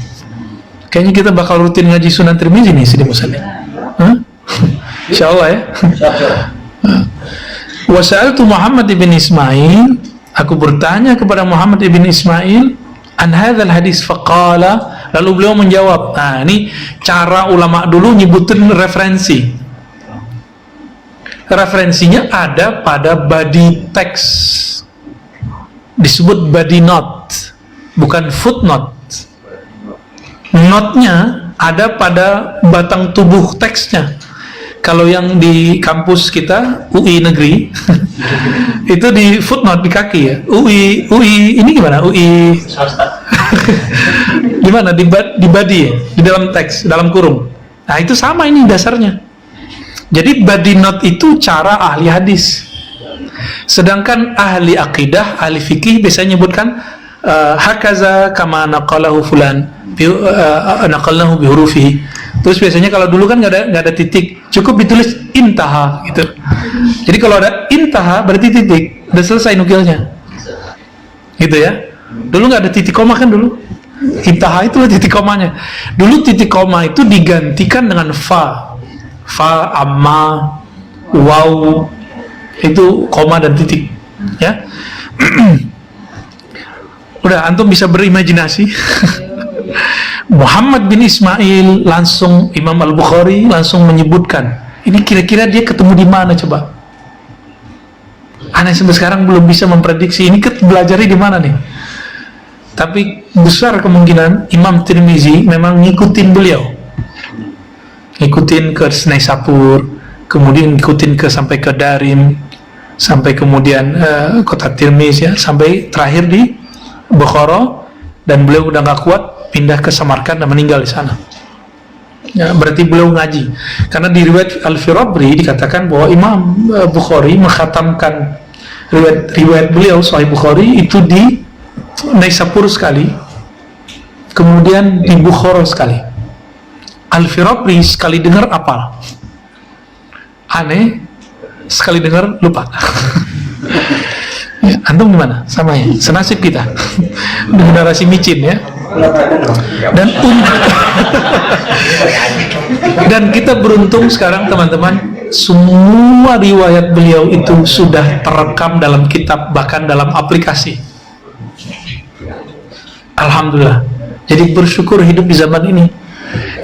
Kayaknya kita bakal rutin ngaji Sunan Tirmizi nih Sidi Musallim. Insyaallah ya. Wasalatu Muhammad ibn Ismail, aku bertanya kepada Muhammad ibn Ismail an hadzal hadis faqala, lalu beliau menjawab. Nah, ini cara ulama dulu nyebutin referensi. Referensinya ada pada body text, disebut body note, bukan footnote. Note-nya ada pada batang tubuh teksnya. Kalau yang di kampus kita UI negeri itu di footnote di kaki ya. UI ini gimana? UI gimana di body ya? Di dalam teks, dalam kurung. Nah, itu sama ini dasarnya. Jadi body note itu cara ahli hadis. Sedangkan ahli akidah, ahli fikih biasanya nyebutkan hakaza kama naqalahu fulan, naqalnahu bi hurufihi. Terus biasanya kalau dulu kan nggak ada titik, cukup ditulis intaha gitu. Jadi kalau ada intaha berarti titik, udah selesai nukilnya. Gitu ya. Dulu nggak ada titik koma kan dulu. Intaha itu titik komanya. Dulu titik koma itu digantikan dengan fa, amma, waw, itu koma dan titik, ya. Udah, antum bisa berimajinasi. Muhammad bin Ismail langsung, Imam Al-Bukhari langsung menyebutkan, ini kira-kira dia ketemu di mana coba? Aneh sampai sekarang belum bisa memprediksi ini belajarnya di mana nih. Tapi besar kemungkinan Imam Tirmizi memang ngikutin beliau. Ngikutin ke Naisapur, kemudian ngikutin sampai ke Darim, sampai kemudian kota Tirmiz ya, sampai terakhir di Bukhara, dan beliau udah nggak kuat pindah ke Samarkand dan meninggal di sana. Ya, berarti beliau ngaji. Karena di riwayat Al-Firabri dikatakan bahwa Imam Bukhari mengkhatamkan riwayat beliau Sahih Bukhari itu di Naisapur sekali, kemudian di Bukhara sekali. Al-Firabri sekali dengar apal, aneh, sekali dengar lupa. Ya, antum gimana? Sama ya, senasib kita. Generasi micin ya. Dan kita beruntung sekarang teman-teman, semua riwayat beliau itu sudah terekam dalam kitab, bahkan dalam aplikasi. Alhamdulillah. Jadi bersyukur hidup di zaman ini.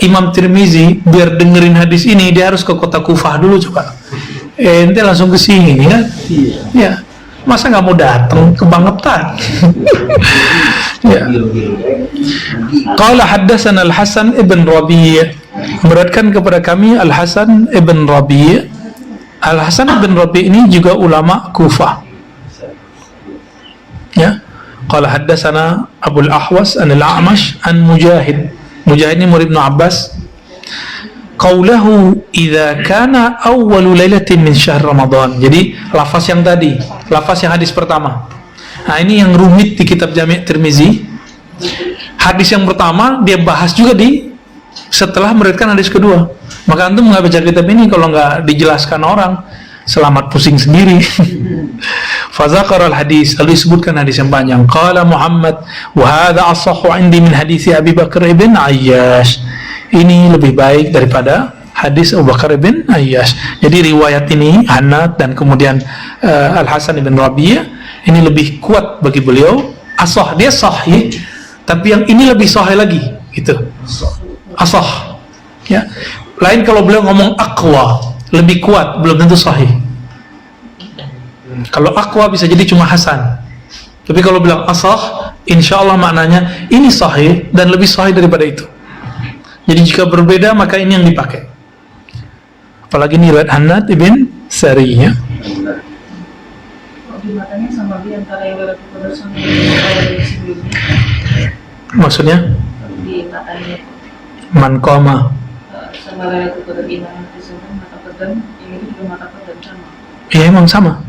Imam Tirmizi biar dengerin hadis ini dia harus ke kota Kufah dulu coba. Ente langsung ke sini kan? Ya. Masa nggak mau datang ke Bangetan? Ya. Qala haddatsana Al-Hasan ibn Rabi', beratkan kepada kami Al-Hasan ibn Rabi'. Al-Hasan ibn Rabi' ini juga ulama Kufah. Ya. Qala haddatsana Abu Al-Ahwas an Al-A'mash an Mujahid. Mujahid ini murid Ibnu Abbas. Qaulahu idza kana awwalu lailatin min syahr Ramadan. Jadi lafaz yang tadi, lafaz yang hadis pertama. Nah, ini yang rumit di kitab Jami' Tirmizi. Hadis yang pertama dia bahas juga di setelah meriwayatkan hadis kedua. Maka antum nggak baca kitab ini kalau nggak dijelaskan orang, selamat pusing sendiri. Fazakar al-hadis, lalu disebutkan hadis yang panjang. Qala Muhammad wa hadha asahhu 'indi min hadisi Abi Bakar ibn Ayyash. Ini lebih baik daripada hadis Abu Bakar bin Ayyash. Jadi riwayat ini Hanad dan kemudian Al-Hasan bin Rabi' ini lebih kuat bagi beliau. Asah, dia sahih, tapi yang ini lebih sahih lagi gitu. Asah. Ya. Lain kalau beliau ngomong aqwa, lebih kuat, belum tentu sahih. Kalau aqwa bisa jadi cuma hasan. Tapi kalau bilang asah, insyaallah maknanya ini sahih dan lebih sahih daripada itu. Jadi jika berbeda maka ini yang dipakai. Apalagi ini riwayat Hanad ibn Sari ya. Di matanya sama di antara yang berada sama yang sebelumnya. Maksudnya? Di matanya. Man qama. Sama Lailatul Qadar iman tersebut mata qadam, yang itu juga mata qadam sama. Iya emang sama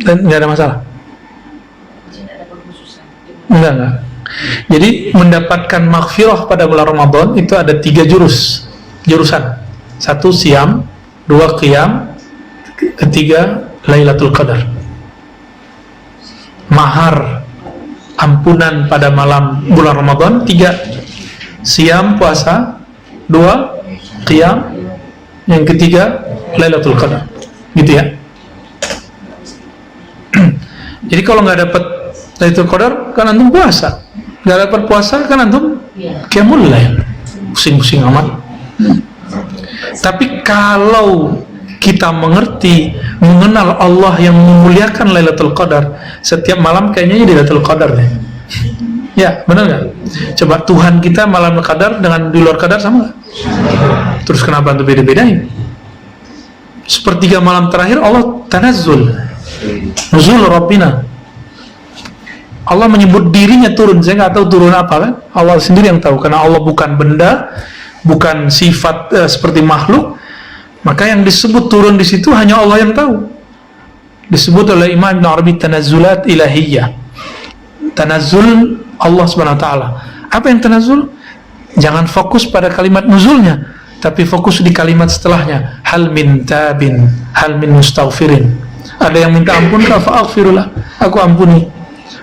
dan nggak ada masalah. Enggak. Jadi mendapatkan maghfirah pada bulan Ramadan itu ada 3 jurusan. 1 siam, 2 qiyam, 3 Lailatul Qadar. Mahar ampunan pada malam bulan Ramadan 3 siam puasa, 2 qiyam, yang ketiga Lailatul Qadar. Gitu ya. Jadi kalau nggak dapat Lailatul Qadar kan antum puasa, nggak dapat puasa kan antum qiyamul lail, pusing-pusing amat. Tapi kalau kita mengenal Allah yang memuliakan Lailatul Qadar, setiap malam kayaknya di Lailatul Qadar deh. Ya, benar nggak? Coba Tuhan kita malam Qadar dengan di luar Qadar sama nggak? Terus kenapa itu beda-bedain? Sepertiga malam terakhir Allah tanazzul, nuzul Rabbina. Allah menyebut dirinya turun, saya nggak tahu turun apa kan? Allah sendiri yang tahu, karena Allah bukan benda, bukan sifat seperti makhluk. Maka yang disebut turun di situ hanya Allah yang tahu. Disebut oleh Imam Ibn Arabi tanazzulat ilahiyah. Tanazzul Allah Subhanahu wa taala. Apa yang tanazzul? Jangan fokus pada kalimat nuzulnya, tapi fokus di kalimat setelahnya. Hal min tabin, hal min mustaghfirin. Ada yang minta ampun, fa'aghfirullah, aku ampuni.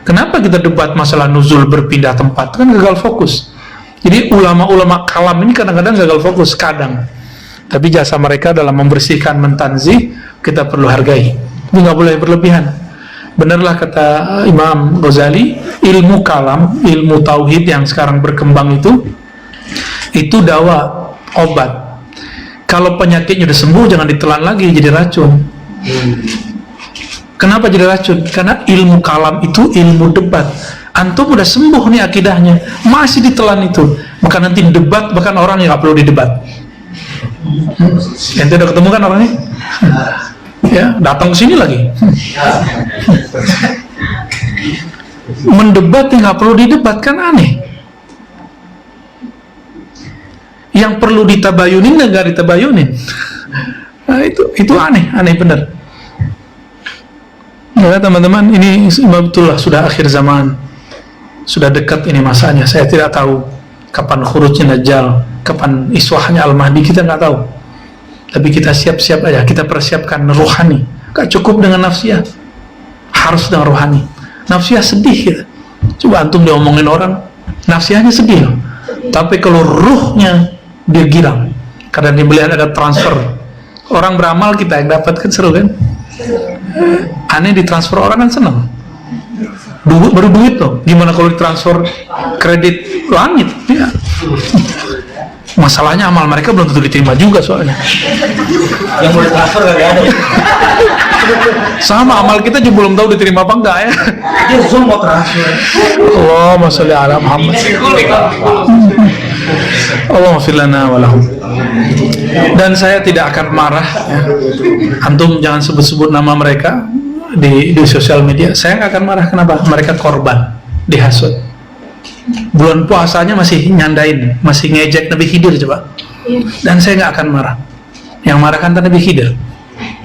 Kenapa kita debat masalah nuzul berpindah tempat? Kan gagal fokus. Jadi ulama-ulama kalam ini kadang-kadang gagal fokus, kadang. Tapi jasa mereka dalam membersihkan, mentanzih, kita perlu hargai. Ini nggak boleh berlebihan. Benarlah kata Imam Ghazali, ilmu kalam, ilmu tauhid yang sekarang berkembang itu dawa, obat. Kalau penyakitnya udah sembuh, jangan ditelan lagi jadi racun. Kenapa jadi racun? Karena ilmu kalam itu ilmu debat. Antum udah sembuh nih akidahnya, masih ditelan itu, maka nanti debat bahkan orang yang nggak perlu didebat. Ente udah ketemu kan orangnya? Ya, datang ke sini lagi. Mendebat yang nggak perlu didebat kan aneh. Yang perlu ditabayunin nggak ditabayunin. Nah, itu aneh benar. Ya teman-teman, ini betul lah sudah akhir zaman, sudah dekat ini masanya. Saya tidak tahu kapan khurujnya Dajjal, kapan iswahnya Al-Mahdi, kita nggak tahu. Tapi kita siap-siap aja, kita persiapkan rohani. Gak cukup dengan nafsiyah, harus dengan rohani. Nafsiyah sedih kita. Coba antum diomongin orang, nafsiyahnya sedih loh. Tapi kalau ruhnya dia girang, karena dia melihat ada transfer. Orang beramal kita yang dapat kan seru kan? Aneh ditransfer orang kan senang. Baru duit loh. Gimana kalau ditransfer kredit langit? Ya. Masalahnya amal mereka belum tentu diterima juga soalnya. Yang boleh transfer gak ada. Sama amal kita juga belum tahu diterima apa enggak ya. Dia Zoom mau transfer. Allahumma sholli ala Muhammad. Allahumma fir lana wa lahum. Dan saya tidak akan marah ya. Antum jangan sebut-sebut nama mereka di sosial media. Saya nggak akan marah. Kenapa? Mereka korban dihasut. Bulan puasanya masih nyandain, masih ngejek Nabi Khidir coba. Dan saya nggak akan marah. Yang marah kan Nabi Khidir.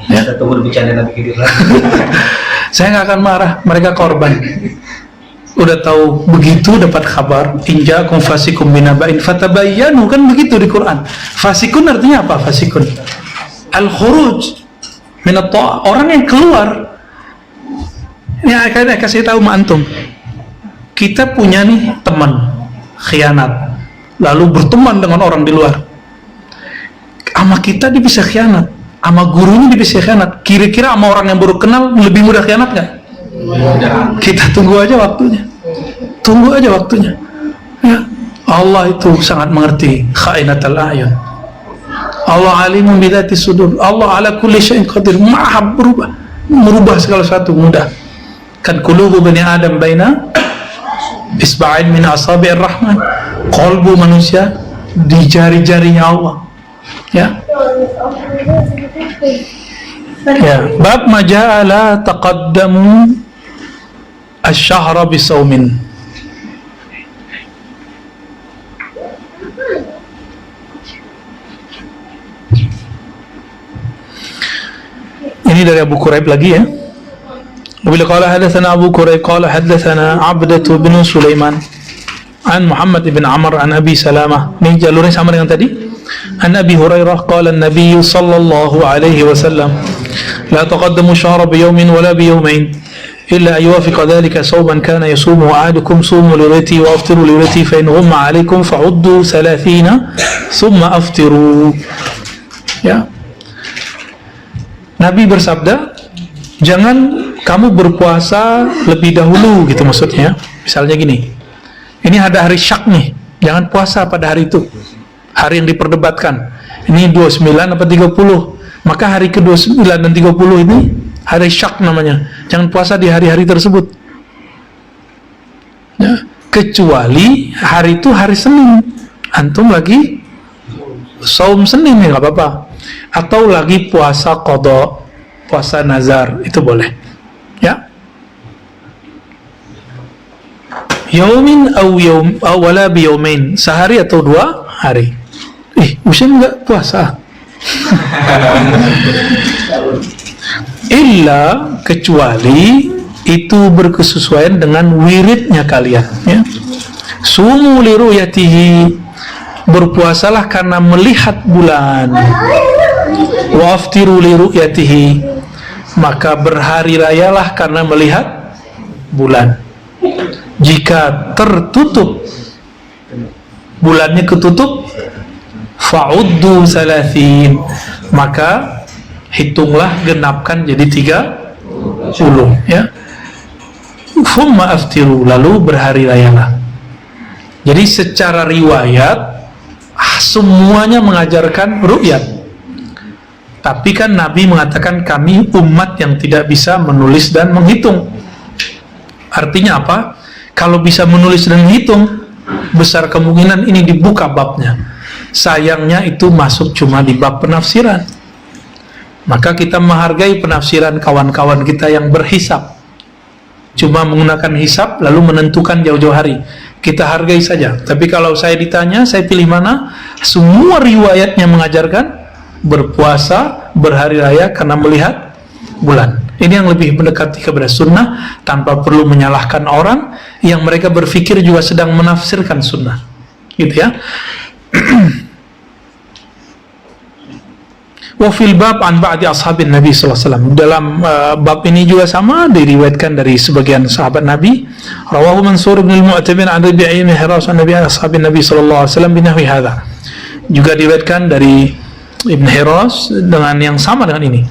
Ya. Kita tunggu bercanda Nabi Khidir lagi. Saya nggak akan marah. Mereka korban. Udah tahu begitu dapat kabar, injakum fasikum binaba'in fatabayyanu, kan begitu di Quran. Fasikun artinya apa? Fasikun al-khuruj min at-ta'ah, orang yang keluar. Ya, akan kasih tahu sama antum. Kita punya nih teman khianat, lalu berteman dengan orang di luar. Sama kita dia bisa khianat, sama gurunya dia bisa khianat. Kira-kira sama orang yang baru kenal lebih mudah khianat nggak? Kita tunggu aja waktunya. Tunggu aja waktunya. Ya. Allah itu sangat mengerti khainatul a'yun. Allah alimun bidzati sudur. Allah ala kulli syai'in qadir. Maha merubah segala sesuatu mudah. Kan qulubu bani Adam baina isba'in min asabi'ir rahman. Qalbu manusia di jari-jarinya Allah. Ya. Ya, bab maja'ala taqaddamu asy-syahra bisaumin. Ini dari Abu Quraib lagi ya. Bila qala hadatsana Abu Quraib qala hadatsana Abdah bin Sulaiman an Muhammad bin Amr an Abi Salamah. Ini jalurnya sama dengan tadi. An Abi Hurairah qala an-nabiy sallallahu alaihi wasallam la taqaddamu syahra bi yawmin wala bi yawmain illa an yuwafiqa dhalika sawman kana yasumu ahadukum sumu li ru'yati wa aftiru li ru'yati fa in ghumma alaikum fa'uddu 30 thumma aftiru. Ya. Nabi bersabda, jangan kamu berpuasa lebih dahulu gitu maksudnya. Misalnya gini, ini ada hari syak nih, jangan puasa pada hari itu, hari yang diperdebatkan. Ini 29 apa 30, maka hari ke-29 dan 30 ini hari syak namanya. Jangan puasa di hari-hari tersebut ya, kecuali hari itu hari Senin, antum lagi saum Senin ya nggak apa-apa, atau lagi puasa qada, puasa nazar, itu boleh ya. Yaumin aw wala bi yaumain, sehari atau 2 hari. Usain enggak puasa. Illa, kecuali itu berkesesuaian dengan wiridnya kalian ya. Sumu li ru'yatihi, berpuasalah karena melihat bulan. Wa aftiru li ru'yatihi, maka berhari rayalah karena melihat bulan. Jika tertutup, bulannya ketutup, fa'uddu 30, maka hitunglah, genapkan jadi 30 ya. Thumma aftiru, lalu berhari rayalah. Jadi secara riwayat semuanya mengajarkan ru'yat. Tapi kan Nabi mengatakan kami umat yang tidak bisa menulis dan menghitung. Artinya apa? Kalau bisa menulis dan menghitung, besar kemungkinan ini dibuka babnya. Sayangnya itu masuk cuma di bab penafsiran. Maka kita menghargai penafsiran kawan-kawan kita yang berhisab, cuma menggunakan hisab lalu menentukan jauh-jauh hari. Kita hargai saja. Tapi kalau saya ditanya, saya pilih mana? Semua riwayatnya mengajarkan berpuasa berhari raya karena melihat bulan. Ini yang lebih mendekati kepada sunnah, tanpa perlu menyalahkan orang yang mereka berpikir juga sedang menafsirkan sunnah, gitu ya. Wa fil bab an ba'di ashabin Nabi sallallahu alaihi wasallam. Dalam bab ini juga sama diriwayatkan dari sebagian sahabat Nabi. Rawahu Mansur bin al-Mu'tabir an Rabi'i bin Hiras an Nabi ashabin Nabi sallallahu alaihi wasallam binahwi hadza. Juga diriwayatkan dari Ibn Hiras dengan yang sama dengan ini.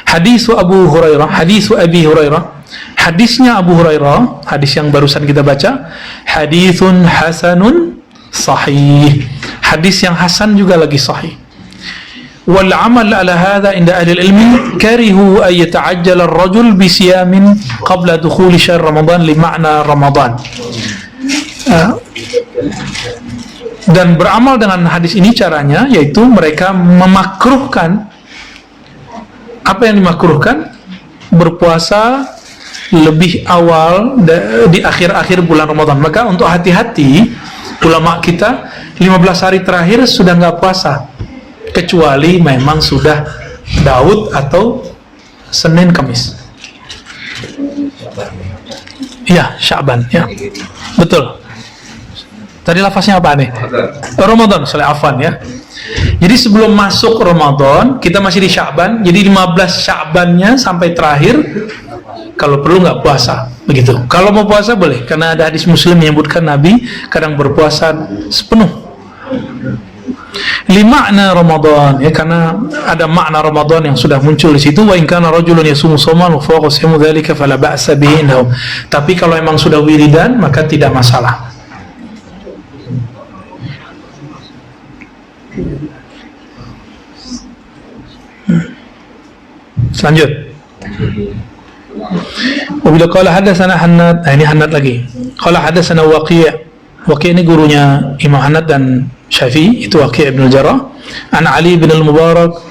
Hadis Abu Hurairah, hadis Abi Hurairah, hadisnya Abu Hurairah, hadis yang barusan kita baca, hadithun hasanun sahih, hadis yang hasan juga lagi sahih. Wal amal ala hadha inda ahli ilmi karihu an yata'ajjala ar-rajul bi siyamin qabla dukhul syahr Ramadan li ma'na Ramadan. Dan beramal dengan hadis ini caranya yaitu mereka memakruhkan. Apa yang dimakruhkan? Berpuasa lebih awal di akhir-akhir bulan Ramadan. Maka untuk hati-hati, ulama kita 15 hari terakhir sudah nggak puasa, kecuali memang sudah Daud atau Senin Kamis. Ya, Sya'ban ya. Betul. Tadi lafaznya apa nih? Ramadan, salah afan ya. Jadi sebelum masuk Ramadan, kita masih di Sya'ban. Jadi 15 Sya'bannya sampai terakhir, kalau perlu nggak puasa, begitu. Kalau mau puasa boleh, karena ada hadis Muslim menyebutkan Nabi kadang berpuasa sepenuh. Limakna Ramadan ya, karena ada makna Ramadan yang sudah muncul di situ. Wa in kana rajulun yasumu shawman wa fawqa siyamu dzalika fala ba'sa bihi indahum. Tapi kalau memang sudah wiridan maka tidak masalah. Lanjut. Wabila qala hadatsana Hannad, ini Hannad lagi. Qala hadatsana Waqi'. Waqi' ini gurunya Imam Hannad dan Syafi'i, itu Waqi' ibn al-Jarrah. An Ali bin al-Mubarak,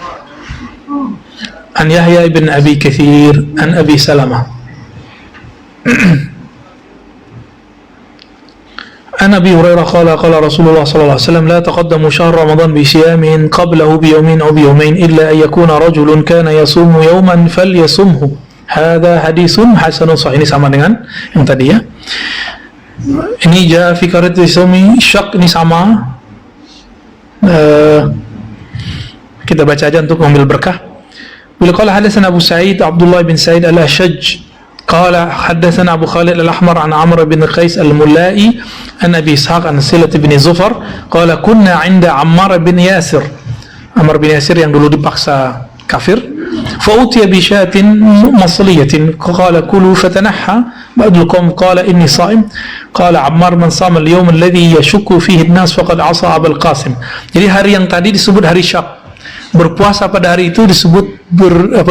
an Yahya ibn Abi Kathir, an Abi Salamah. An Abi Hurairah qala qala Rasulullah sallallahu alaihi wasallam la taqaddamu syahr Ramadan bi siyamin qablahu bi yawmin aw bi yawmain illa an yakuna rajulun kana yasumu yawman falyasumhu hadza hadisun hasanun sahih. Ini sama dengan yang tadi ya. Ini jaa fi qarati sumi syak, ini sama. Kita baca aja untuk mengambil berkah. Bila qala hadatsana Abu Sa'id Abdullah bin Sa'id al-Ashaj qala hadatsana Abu Khalid al-Ahmar an Amr bin Qais al-Mulai an Abi Ishaq an Silah bin Zufar qala kunna 'inda Ammar bin Yasir. Ammar bin Yasir yang dulu dipaksa kafir. Fa'utiya bi syatin masliyatin qala kulu fatanaha ba'd al-qawm qala inni sha'im qala Ammar man shama al-yawm alladhi yashukku fihi an-nas faqad 'asa Abul Qasim. Jadi hari yang tadi disebut hari Syak. Berpuasa pada hari itu disebut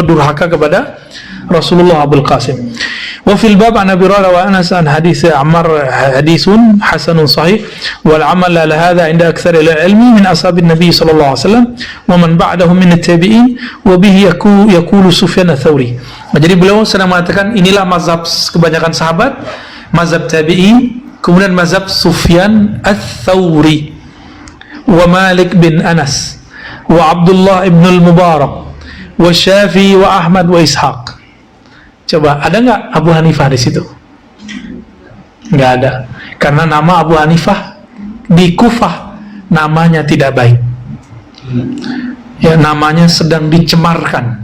durhaka kepada Rasulullah Abul Qasim. Wa fil bab an Abi Hurairah wa Anas an hadits Ammar hadisun hasanun sahih wal amal ala hadha inda aktsar al-ilmi min ashabin nabi sallallahu alaihi wasallam wa man ba'dahum min at-tabi'in wa bihi yaqulu Sufyan ats-Tsauri. Jadi beliau sedang mengatakan inilah mazhab kebanyakan sahabat, mazhab tabi'in, kemudian mazhab Sufyan ats-Tsauri wa Malik bin Anas wa Abdullah ibn al-Mubarak wa Syafi'i wa Ahmad wa Ishaq. Coba ada nggak Abu Hanifah di situ? Nggak ada, karena nama Abu Hanifah di Kufah namanya tidak baik. Ya, namanya sedang dicemarkan.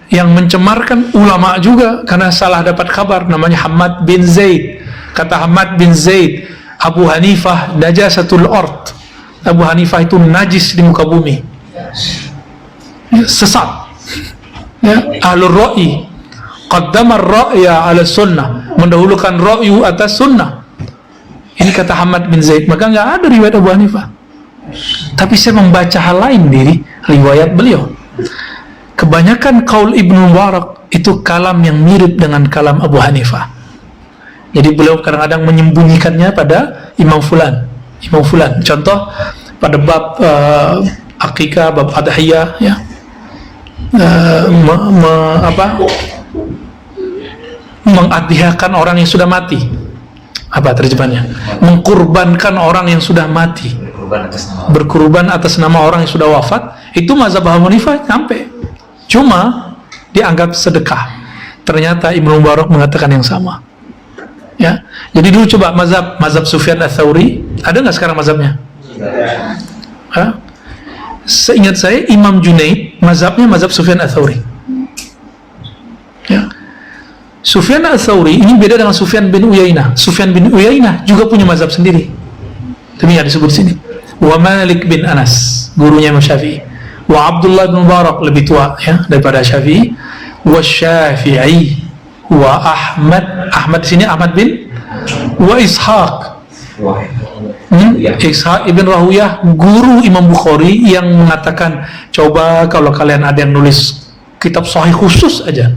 Yang mencemarkan ulama juga karena salah dapat kabar, namanya Hamad bin Zaid. Kata Hamad bin Zaid, Abu Hanifah najasatul ard. Abu Hanifah itu najis di muka bumi, ya, sesat. Ya, ahlur ra'i qaddama ar-ra'ya ala sunnah, mendahulukan ra'yu atas sunnah. Ini kata Hamad bin Zaid. Maka nggak ada riwayat Abu Hanifah. Tapi saya membaca hal lain dari riwayat beliau. Kebanyakan qaul Ibnu Mubarak itu kalam yang mirip dengan kalam Abu Hanifah. Jadi beliau kadang-kadang menyembunyikannya pada Imam Fulan. Contoh pada bab akikah, bab adhiyah, ya, mengadhiyakan orang yang sudah mati. Apa terjemahannya? Mengkurbankan orang yang sudah mati. Berkurban atas nama orang yang sudah wafat. Itu mazhab Abu Hanifah sampai. Cuma dianggap sedekah. Ternyata Ibnu Mubarak mengatakan yang sama. Ya, jadi dulu coba mazhab Sufyan ats-Tsauri, ada nggak sekarang mazhabnya? Hah? Seingat saya Imam Junaid mazhabnya mazhab Sufyan ats-Tsauri. Ya. Sufyan ats-Tsauri ini beda dengan Sufyan bin Uyainah. Sufyan bin Uyainah juga punya mazhab sendiri. Demikian disebut sini. Wa Malik bin Anas, gurunya Imam Syafi'i. Wa Abdullah bin Mubarak, lebih tua ya daripada Syafi'i. Wa Syafi'i wa Ahmad di sini Ahmad bin wa Ishaq. Ishaq ibn Rahuyah, guru Imam Bukhari, yang mengatakan coba kalau kalian ada yang nulis kitab sahih khusus aja,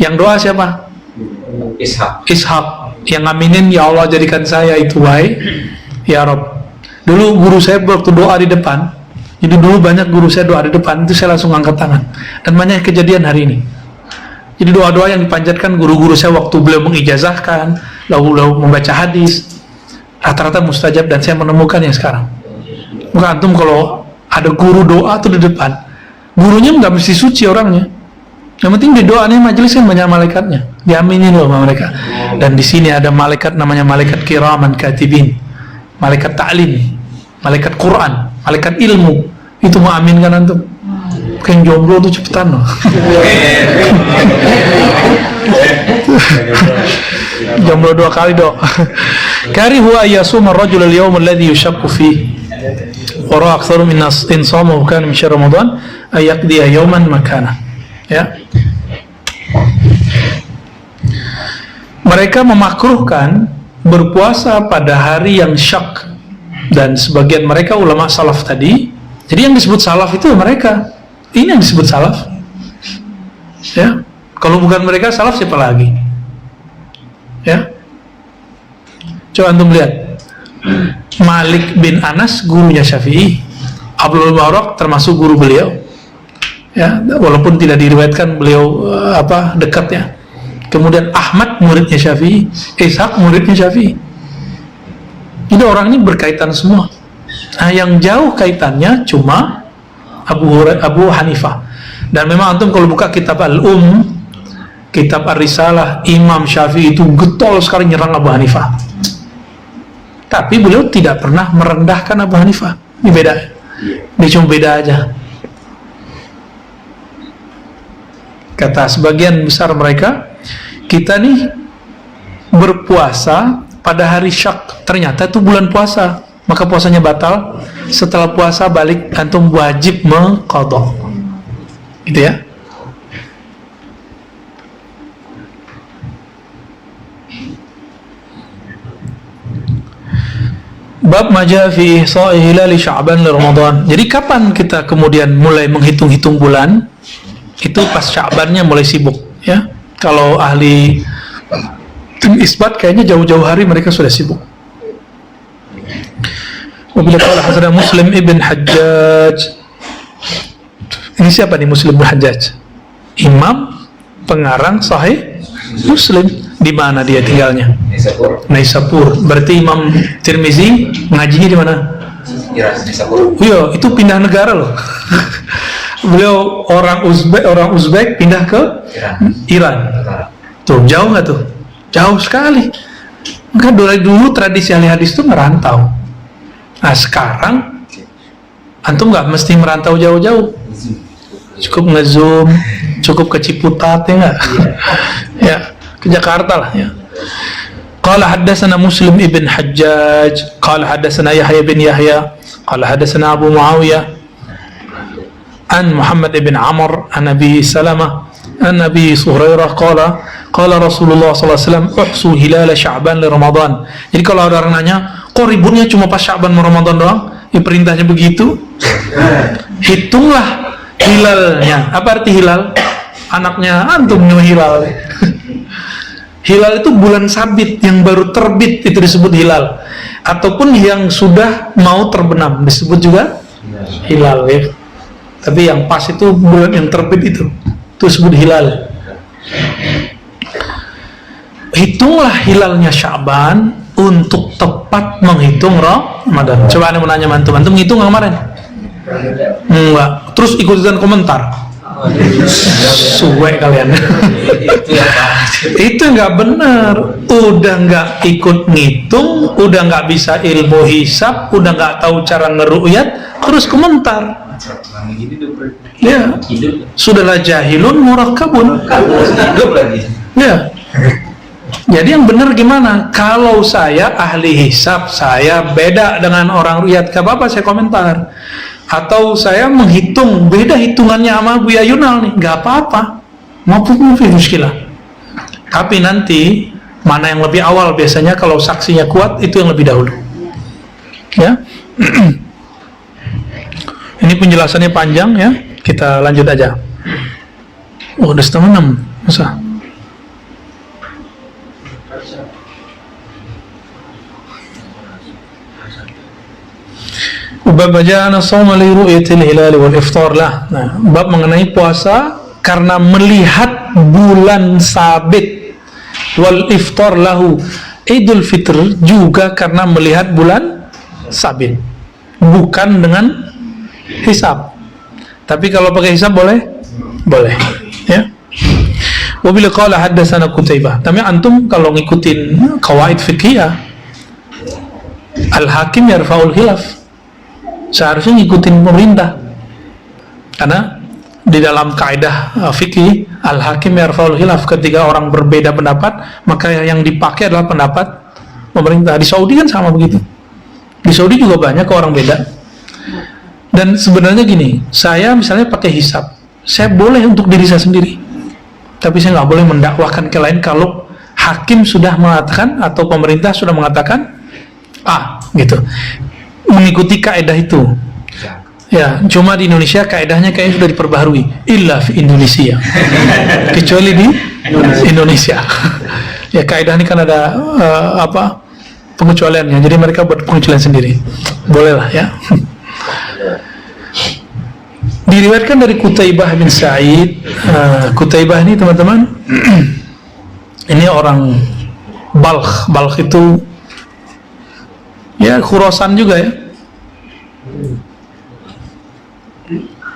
yang doa siapa? Ishaq yang ngaminin, ya Allah jadikan saya itu baik ya Rob. Dulu guru saya waktu doa di depan, jadi dulu banyak guru saya doa di depan, itu saya langsung angkat tangan, dan banyak kejadian hari ini. Jadi doa-doa yang dipanjatkan guru-guru saya waktu beliau mengijazahkan, lalu membaca hadis, rata-rata mustajab, dan saya menemukannya sekarang. Bukan antum kalau ada guru doa tuh di depan, gurunya nggak mesti suci orangnya, yang penting di doanya majelis kan banyak malaikatnya, diaminin loh sama mereka. Dan di sini ada malaikat namanya malaikat kiraman katibin, malaikat ta'lim, malaikat Quran, malaikat ilmu, itu mau aminkan antum. Kayak jomblo tuh cepetan loh. Jomblo 2 kali dok. Karihu ayyasum ar-rajul al-yawm alladhi yushakku fihi wa ra'a aktsaru min nas in sama kana min syahr ramadan ay yaqdi yawman makana. Ya. Mereka memakruhkan berpuasa pada hari yang syak, dan sebagian mereka ulama salaf tadi. Jadi yang disebut salaf itu mereka. Ini yang disebut salaf. Ya. Kalau bukan mereka salaf siapa lagi? Ya. Coba antum lihat. Malik bin Anas gurunya Syafi'i. Abdul Mubarak termasuk guru beliau. Ya, walaupun tidak diriwayatkan beliau dekat ya. Kemudian Ahmad muridnya Syafi'i, Ishaq muridnya Syafi'i. Jadi orang ini berkaitan semua. Nah, yang jauh kaitannya cuma Abu Hanifah. Dan memang antum kalau buka kitab Al-Um kitab Ar-Risalah, Imam Syafi'i itu getol sekali nyerang Abu Hanifah. Tapi beliau tidak pernah merendahkan Abu Hanifah. Ini beda. Dia cuma beda aja. Kata sebagian besar mereka, kita nih berpuasa pada hari Syak, ternyata itu bulan puasa, maka puasanya batal. Setelah puasa balik, antum wajib mengqadha. Gitu ya. Bab maja fi ihsa'i hilali Sya'ban li Ramadan. Jadi kapan kita kemudian mulai menghitung-hitung bulan? Itu pas Sya'bannya mulai sibuk, ya. Kalau ahli tim isbat kayaknya jauh-jauh hari mereka sudah sibuk. Wabila qala haddatsana Muslim ibn Hajjaj. Ini siapa nih Muslim ibn Hajjaj? Imam pengarang Sahih Muslim. Di mana dia tinggalnya? Naisapur. Berarti Imam Tirmizi ngajinya di mana? Naisapur. Iya, itu pindah negara loh. Beliau orang Uzbek pindah ke Iran. Tuh, jauh nggak tuh? Jauh sekali. Maka dari dulu tradisi ahli hadis itu merantau. Nah sekarang antum nggak mesti merantau jauh-jauh. Cukup nge-zoom, cukup ke Ciputat, ya nggak? Ya, ke Jakarta lah, ya. Qala haddatsana Muslim ibn Hajjaj, qala haddatsana Yahya bin Yahya, qala haddatsana Abu Muawiyah an Muhammad ibn Amr an Abi Salamah an Abi Hurairah qala Rasulullah sallallahu alaihi wasallam uhsu hilal Sya'ban li Ramadan. Jadi kalau ada orang nanya, kok ributnya cuma pas Sya'ban Ramadan doang? Ya perintahnya begitu. Hitunglah hilalnya. Apa arti hilal? Anaknya antum hilal. Hilal itu bulan sabit yang baru terbit, itu disebut hilal. Ataupun yang sudah mau terbenam disebut juga hilal, ya. Tapi yang pas itu bulan yang terbit itu disebut hilal. Hitunglah hilalnya Sya'ban untuk tepat menghitung Ramadan. Coba anda menanya antum ngitung kemarin? Enggak. Terus ikutan komentar. Suwe kalian. Itu nggak benar. Udah nggak ikut ngitung, udah nggak bisa ilmu hisab, udah nggak tahu cara ngeru'yat, terus komentar. Ya, sudahlah jahilun murakkabun. Ya. Jadi yang benar gimana? Kalau saya ahli hisab, saya beda dengan orang ru'yat, gak apa-apa saya komentar. Atau saya menghitung, beda hitungannya sama Buya Yunal nih, gak apa-apa. Maupun muskilah. Tapi nanti mana yang lebih awal, biasanya kalau saksinya kuat itu yang lebih dahulu. Ya. Ini penjelasannya panjang, ya. Kita lanjut aja. Oh, udah 5:30. Masa? Bab bacaan shaum li ru'yatil hilal wal iftar lah. Nah, bab mengenai puasa karena melihat bulan sabit, wal iftar lahu. Idul Fitr juga karena melihat bulan sabit, bukan dengan hisab. Tapi kalau pakai hisab boleh? Boleh, ya. Wa bil qala haddatsana Qutaibah. Tapi antum kalau ngikutin qawaid fikih, al-hakim yarfa'ul khilaf. Seharusnya ngikutin pemerintah, karena di dalam kaidah fikih al-hakim yarfa'ul khilaf, ketika orang berbeda pendapat maka yang dipakai adalah pendapat pemerintah. Di Saudi kan sama begitu. Di Saudi juga banyak orang beda. Dan sebenarnya gini, saya misalnya pakai hisab, saya boleh untuk diri saya sendiri, tapi saya nggak boleh mendakwahkan ke lain kalau hakim sudah mengatakan atau pemerintah sudah mengatakan gitu. Mengikuti kaedah itu, ya. Cuma di Indonesia kaedahnya kayaknya sudah diperbaharui. Illa fi Indonesia, kecuali di Indonesia. Ya, kaedah ini kan ada pengecualiannya. Jadi mereka buat pengecualian sendiri. Bolehlah, ya. Diriwayatkan dari Qutaibah bin Sa'id. Qutaibah ini teman-teman, ini orang Balkh. Balkh itu ya Khurasan juga, ya.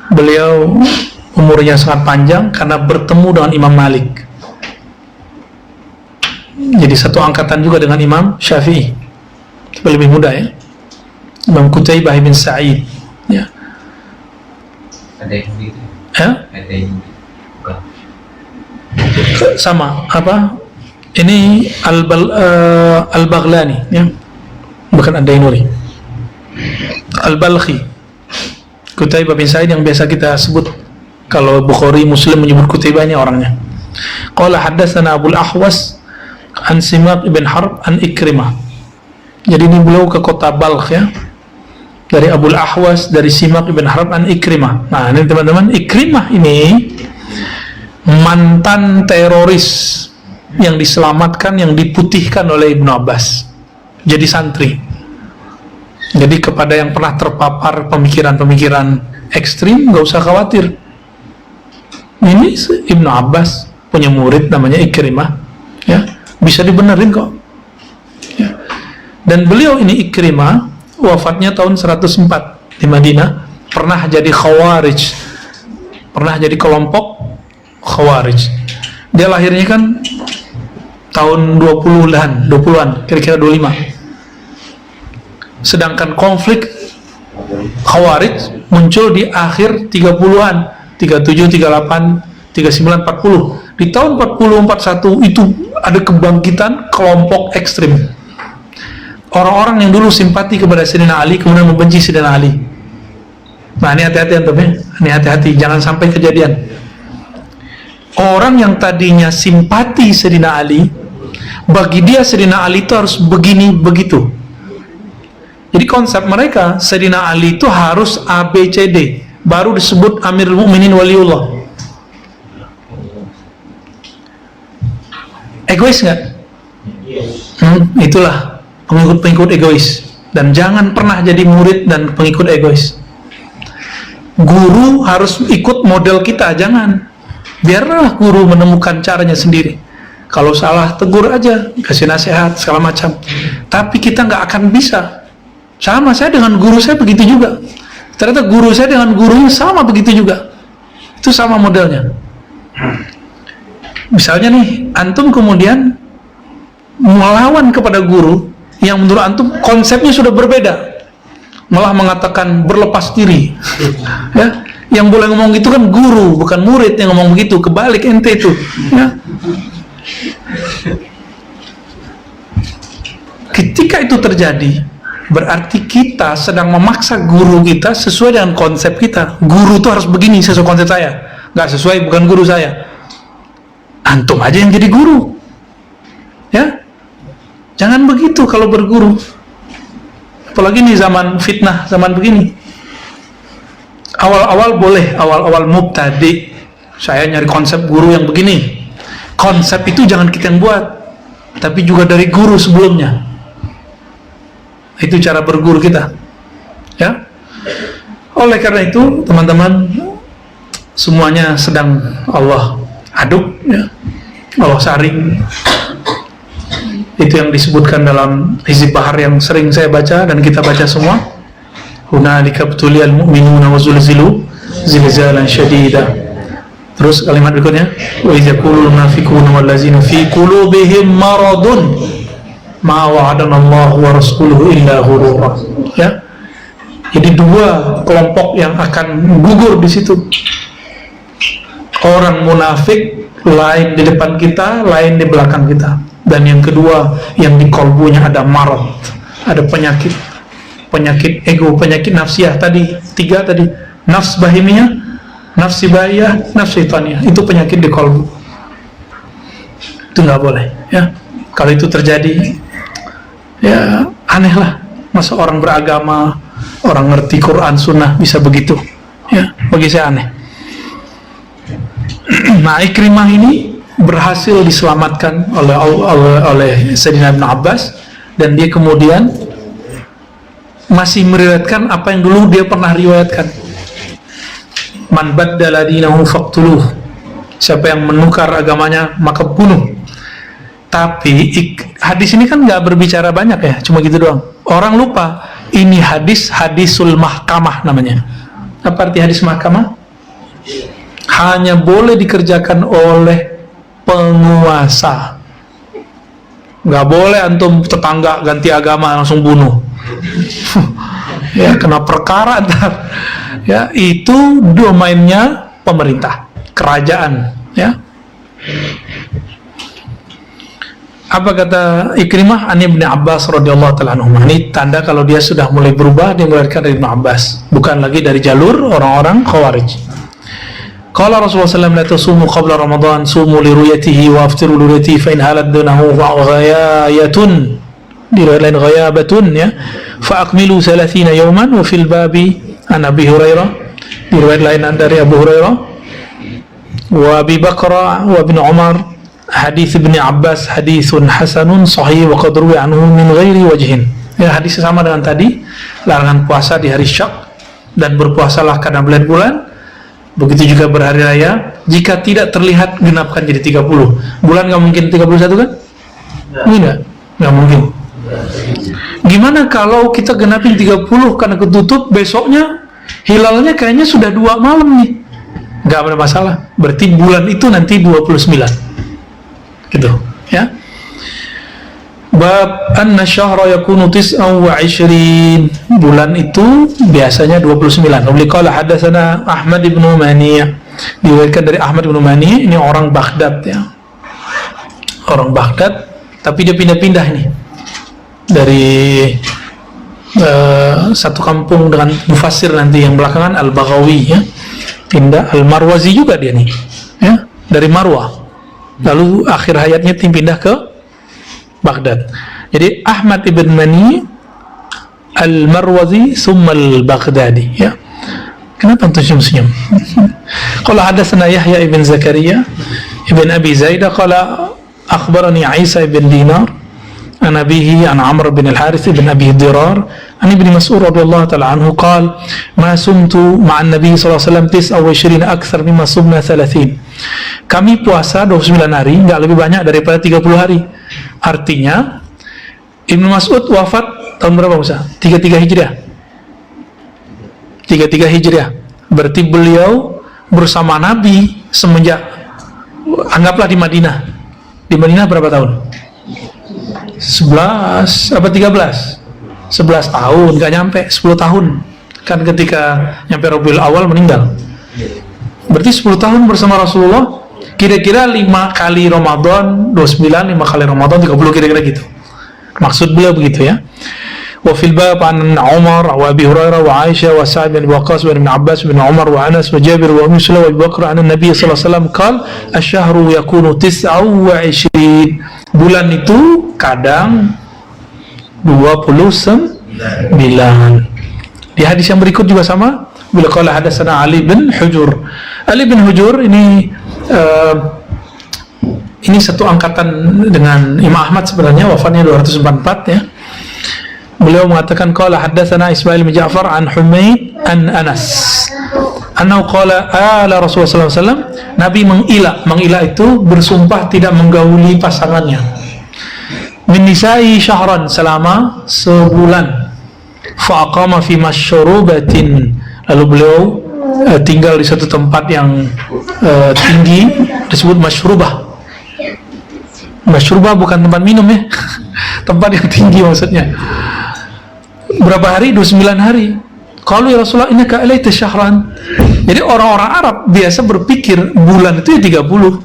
Beliau umurnya sangat panjang karena bertemu dengan Imam Malik. Jadi satu angkatan juga dengan Imam Syafi'i, tapi lebih muda ya. Imam Qutaibah bin Sa'id ya. Ada yang gitu. Ya? Ada yang bukan. Sama apa? Ini Al-Baghlani ya. Bukan Ad-Dainuri. Al-Balkhi. Qutaibah bin Sa'id yang biasa kita sebut kalau Bukhari Muslim menyebut Qutaibah ini orangnya. Qala haddatsana Abul Ahwas an Simak ibn Harb an Ikrimah. Jadi ini beliau ke kota Balkh ya. Dari Abul Ahwas, dari Simak ibn Harb an Ikrimah. Nah, ini teman-teman, Ikrimah ini mantan teroris yang diselamatkan, yang diputihkan oleh Ibnu Abbas. Jadi santri. Jadi kepada yang pernah terpapar pemikiran-pemikiran ekstrim, nggak usah khawatir. Ini Ibnu Abbas punya murid namanya Ikrimah, ya, bisa dibenerin kok. Ya. Dan beliau ini Ikrimah wafatnya tahun 104 di Madinah, pernah jadi Khawarij, pernah jadi kelompok Khawarij. Dia lahirnya kan tahun 20-an, kira-kira 25. Sedangkan konflik Khawarij muncul di akhir 30-an, 37, 38, 39, 40. Di tahun 40, 41 itu ada kebangkitan kelompok ekstrim. Orang-orang yang dulu simpati kepada Sayyidina Ali kemudian membenci Sayyidina Ali. Nah, ini hati-hati antum ya. Ini hati-hati, jangan sampai kejadian. Orang yang tadinya simpati Sayyidina Ali, bagi dia Sayyidina Ali itu harus begini begitu. Jadi konsep mereka Sayyidina Ali itu harus A B C D baru disebut Amirul Mukminin Waliullah. Egois nggak? Itulah pengikut-pengikut egois. Dan jangan pernah jadi murid dan pengikut egois. Guru harus ikut model kita, jangan. Biarlah guru menemukan caranya sendiri. Kalau salah tegur aja, kasih nasihat segala macam. Tapi kita nggak akan bisa. Sama saya dengan guru saya begitu juga. Ternyata guru saya dengan gurunya sama begitu juga. Itu sama modelnya. Misalnya nih, antum kemudian melawan kepada guru yang menurut antum konsepnya sudah berbeda, malah mengatakan berlepas diri. Ya, yang boleh ngomong gitu kan guru, bukan murid yang ngomong begitu. Kebalik ente itu. Ya. Ketika itu terjadi, berarti kita sedang memaksa guru kita sesuai dengan konsep kita. Guru itu harus begini sesuai konsep saya, nggak sesuai bukan guru saya. Antum aja yang jadi guru, ya. Jangan begitu kalau berguru. Apalagi nih zaman fitnah, zaman begini. Awal-awal boleh, awal-awal mubtadi, saya nyari konsep guru yang begini. Konsep itu jangan kita yang buat, tapi juga dari guru sebelumnya. Itu cara berguru kita, ya. Oleh karena itu, teman-teman, semuanya sedang Allah aduk, ya. Allah saring. Itu yang disebutkan dalam Hizib Bahar yang sering saya baca dan kita baca semua. Hunalika btuliyal mu'minuna wa zulzilu zilzalan syadida. Terus kalimat berikutnya, wa idza yaqulul munafiquna wal ladzina fi qulubihim maradun ma wa'adana Allah wa rasuluhu illa ghurura. Ya. Jadi dua kelompok yang akan gugur di situ. Orang munafik lain di depan kita, lain di belakang kita. Dan yang kedua, yang di kolbunya ada marad, ada penyakit, penyakit ego, penyakit nafsiyah tadi, tiga tadi, nafs bahimiyah, nafs sibaiyah, nafs syaitaniyah, itu penyakit di kolbu. Itu nggak boleh, ya. Kalau itu terjadi, ya aneh lah. Masa orang beragama, orang ngerti Quran Sunnah bisa begitu, ya. Bagi saya aneh. Nah, Ikrimah ini berhasil diselamatkan oleh Sayyidina Ibnu Abbas, dan dia kemudian masih meriwayatkan apa yang dulu dia pernah riwayatkan. Man baddala dinahu faqtuluh. Siapa yang menukar agamanya maka bunuh. Tapi hadis ini kan nggak berbicara banyak ya, cuma gitu doang. Orang lupa ini hadisul mahkamah namanya. Apa arti hadis mahkamah? Hanya boleh dikerjakan oleh penguasa. Nggak boleh antum tetangga ganti agama langsung bunuh. Ya, kena perkara ntar. Ya, itu domainnya pemerintah, kerajaan. Ya. Apa kata Ikrimah an Ibnu Abbas radhiyallahu ta'ala anhu? Ini tanda kalau dia sudah mulai berubah, dia melahirkan dari Ibnu Abbas, bukan lagi dari jalur orang-orang Khawarij. Qala Rasulullah sallallahu alaihi wasallam, la tasumu qabla Ramadan, sumu li ru'yatihi wa aftiru li ru'yatihi fa in halat dunahu fa ghayatun. Di riwayat lain ghayabatun, ya. Fa akmilu 30 yawman. Wa fil babi an Abi Hurairah, di riwayat lain dari Abu Hurairah wa Abi Bakr wa Ibnu Umar, hadis Ibnu Abbas hadisun hasanun sahih wa qad ruwiya anhu min ghairi wajhin. Ya, hadis sama dengan tadi, larangan puasa di hari Syak dan berpuasalah karena bulan. Begitu juga berhari raya, jika tidak terlihat genapkan jadi 30. Bulan nggak mungkin 31 kan? Nggak mungkin. Gimana kalau kita genapin 30 karena ketutup, besoknya hilalnya kayaknya sudah 2 malam nih? Nggak ada masalah, berarti bulan itu nanti 29. Gitu, ya. Bab anna syahra yakunu 29, bulan itu biasanya 29. Nabi qala hadatsana Ahmad bin Mani, diriwayatkan dari Ahmad bin Mani, ini orang Baghdad, ya. Orang Baghdad, tapi dia pindah-pindah nih dari satu kampung dengan mufassir nanti yang belakangan Al-Baghawi, ya. Pindah Al-Marwazi juga dia nih, ya, dari Marwah. Lalu akhir hayatnya pindah ke Baghdad. Jadi Ahmad ibn Mani Al-Marwazi summa Al-Baghdadi, ya. Kenapa antum senyum-senyum? Qala hadatsana Yahya ibn Zakaria ibn Abi Zaidah qala akhbarani Isa ibn Dinar an abihi an Amr bin Al-Harith ibn Abi Dirar an Ibn Mas'ud radhiyallahu ta'ala anhu qala ma sumtu ma'an Nabi sallallahu alaihi wasallam 29 akthar mimma sumna 30. Kami puasa 29 hari, enggak lebih banyak daripada 30 hari. Artinya Ibnu Mas'ud wafat tahun berapa Musa? 33 Hijriah. 33 Hijriah. Berarti beliau bersama Nabi semenjak, anggaplah di Madinah. Di Madinah berapa tahun? 11 apa 13? 11 tahun, gak nyampe 10 tahun. Kan ketika nyampe Rabiul Awal meninggal. Berarti 10 tahun bersama Rasulullah. Kira-kira 5 kali Ramadan 29, 5 kali Ramadan 30, kira-kira gitu. Maksud beliau begitu, ya. Wa fil bab an Umar wa Abi Hurairah wa Aisyah wa Sa'id bin Waqqas wa Ibn Abbas bin Umar wa Anas wa Jabir wa Ummu Salamah wa Abu Bakr an Nabi sallallahu alaihi wasallam qala asy-syahru yakunu 29. Bulan itu kadang 29. Di hadis yang berikut juga sama. Bila qala hadatsana Ali bin Hujur. Ali bin Hujur ini satu angkatan dengan Imam Ahmad sebenarnya, wafatnya 244, ya. Beliau mengatakan qala hadatsana Ismail bin Ja'far an Humaid an Anas annahu qala ala Rasulullah sallallahu alaihi wasallam, Nabi mengila itu bersumpah tidak menggauli pasangannya, min nisa'i syahran, selama sebulan, fa aqama fi masyrubatin, lalu beliau tinggal di satu tempat yang tinggi disebut masyrubah. Masyrubah bukan tempat minum, ya. Tempat yang tinggi maksudnya. Berapa hari? 29 hari. Qalu ya Rasulullah innaka alaita syahran. Jadi orang-orang Arab biasa berpikir bulan itu ya 30.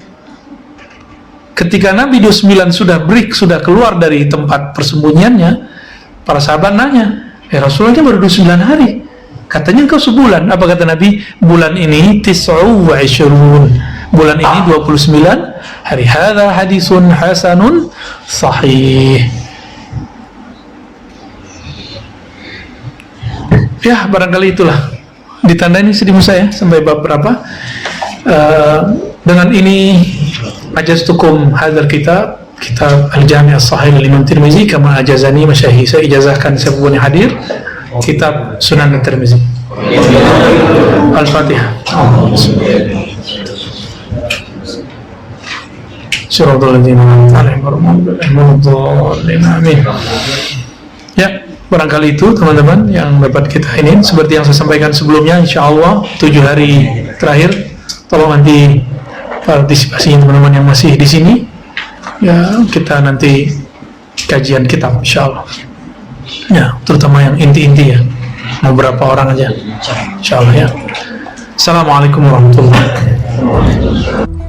Ketika Nabi 29 sudah keluar dari tempat persembunyiannya, para sahabat nanya, ya Rasulullah ini baru 29 hari. Katanya engkau sebulan. Apa kata Nabi? Bulan ini 29. Bulan ini 29 hari. Hadza hadisun hasanun sahih. Ya, barangkali itulah. Ditandai sedih Musa, ya, sampai bab berapa. Dengan ini ajaztukum hadzal kitab Al-Jami' As-Sahih Al-Imam Tirmizi kama ajazani masyayikh. Saya ijazahkan siapapun yang hadir kitab Sunan Tirmizi. Al-Fatihah. Amin. Ya, barangkali itu teman-teman yang dapat kita ini. Seperti yang saya sampaikan sebelumnya, insyaAllah 7 hari terakhir tolong nanti partisipasi teman-teman yang masih di sini, ya, kita nanti kajian kitab, insya Allah. Ya, terutama yang inti-inti ya. Beberapa orang aja, insya Allah ya. Assalamualaikum warahmatullahi wabarakatuh.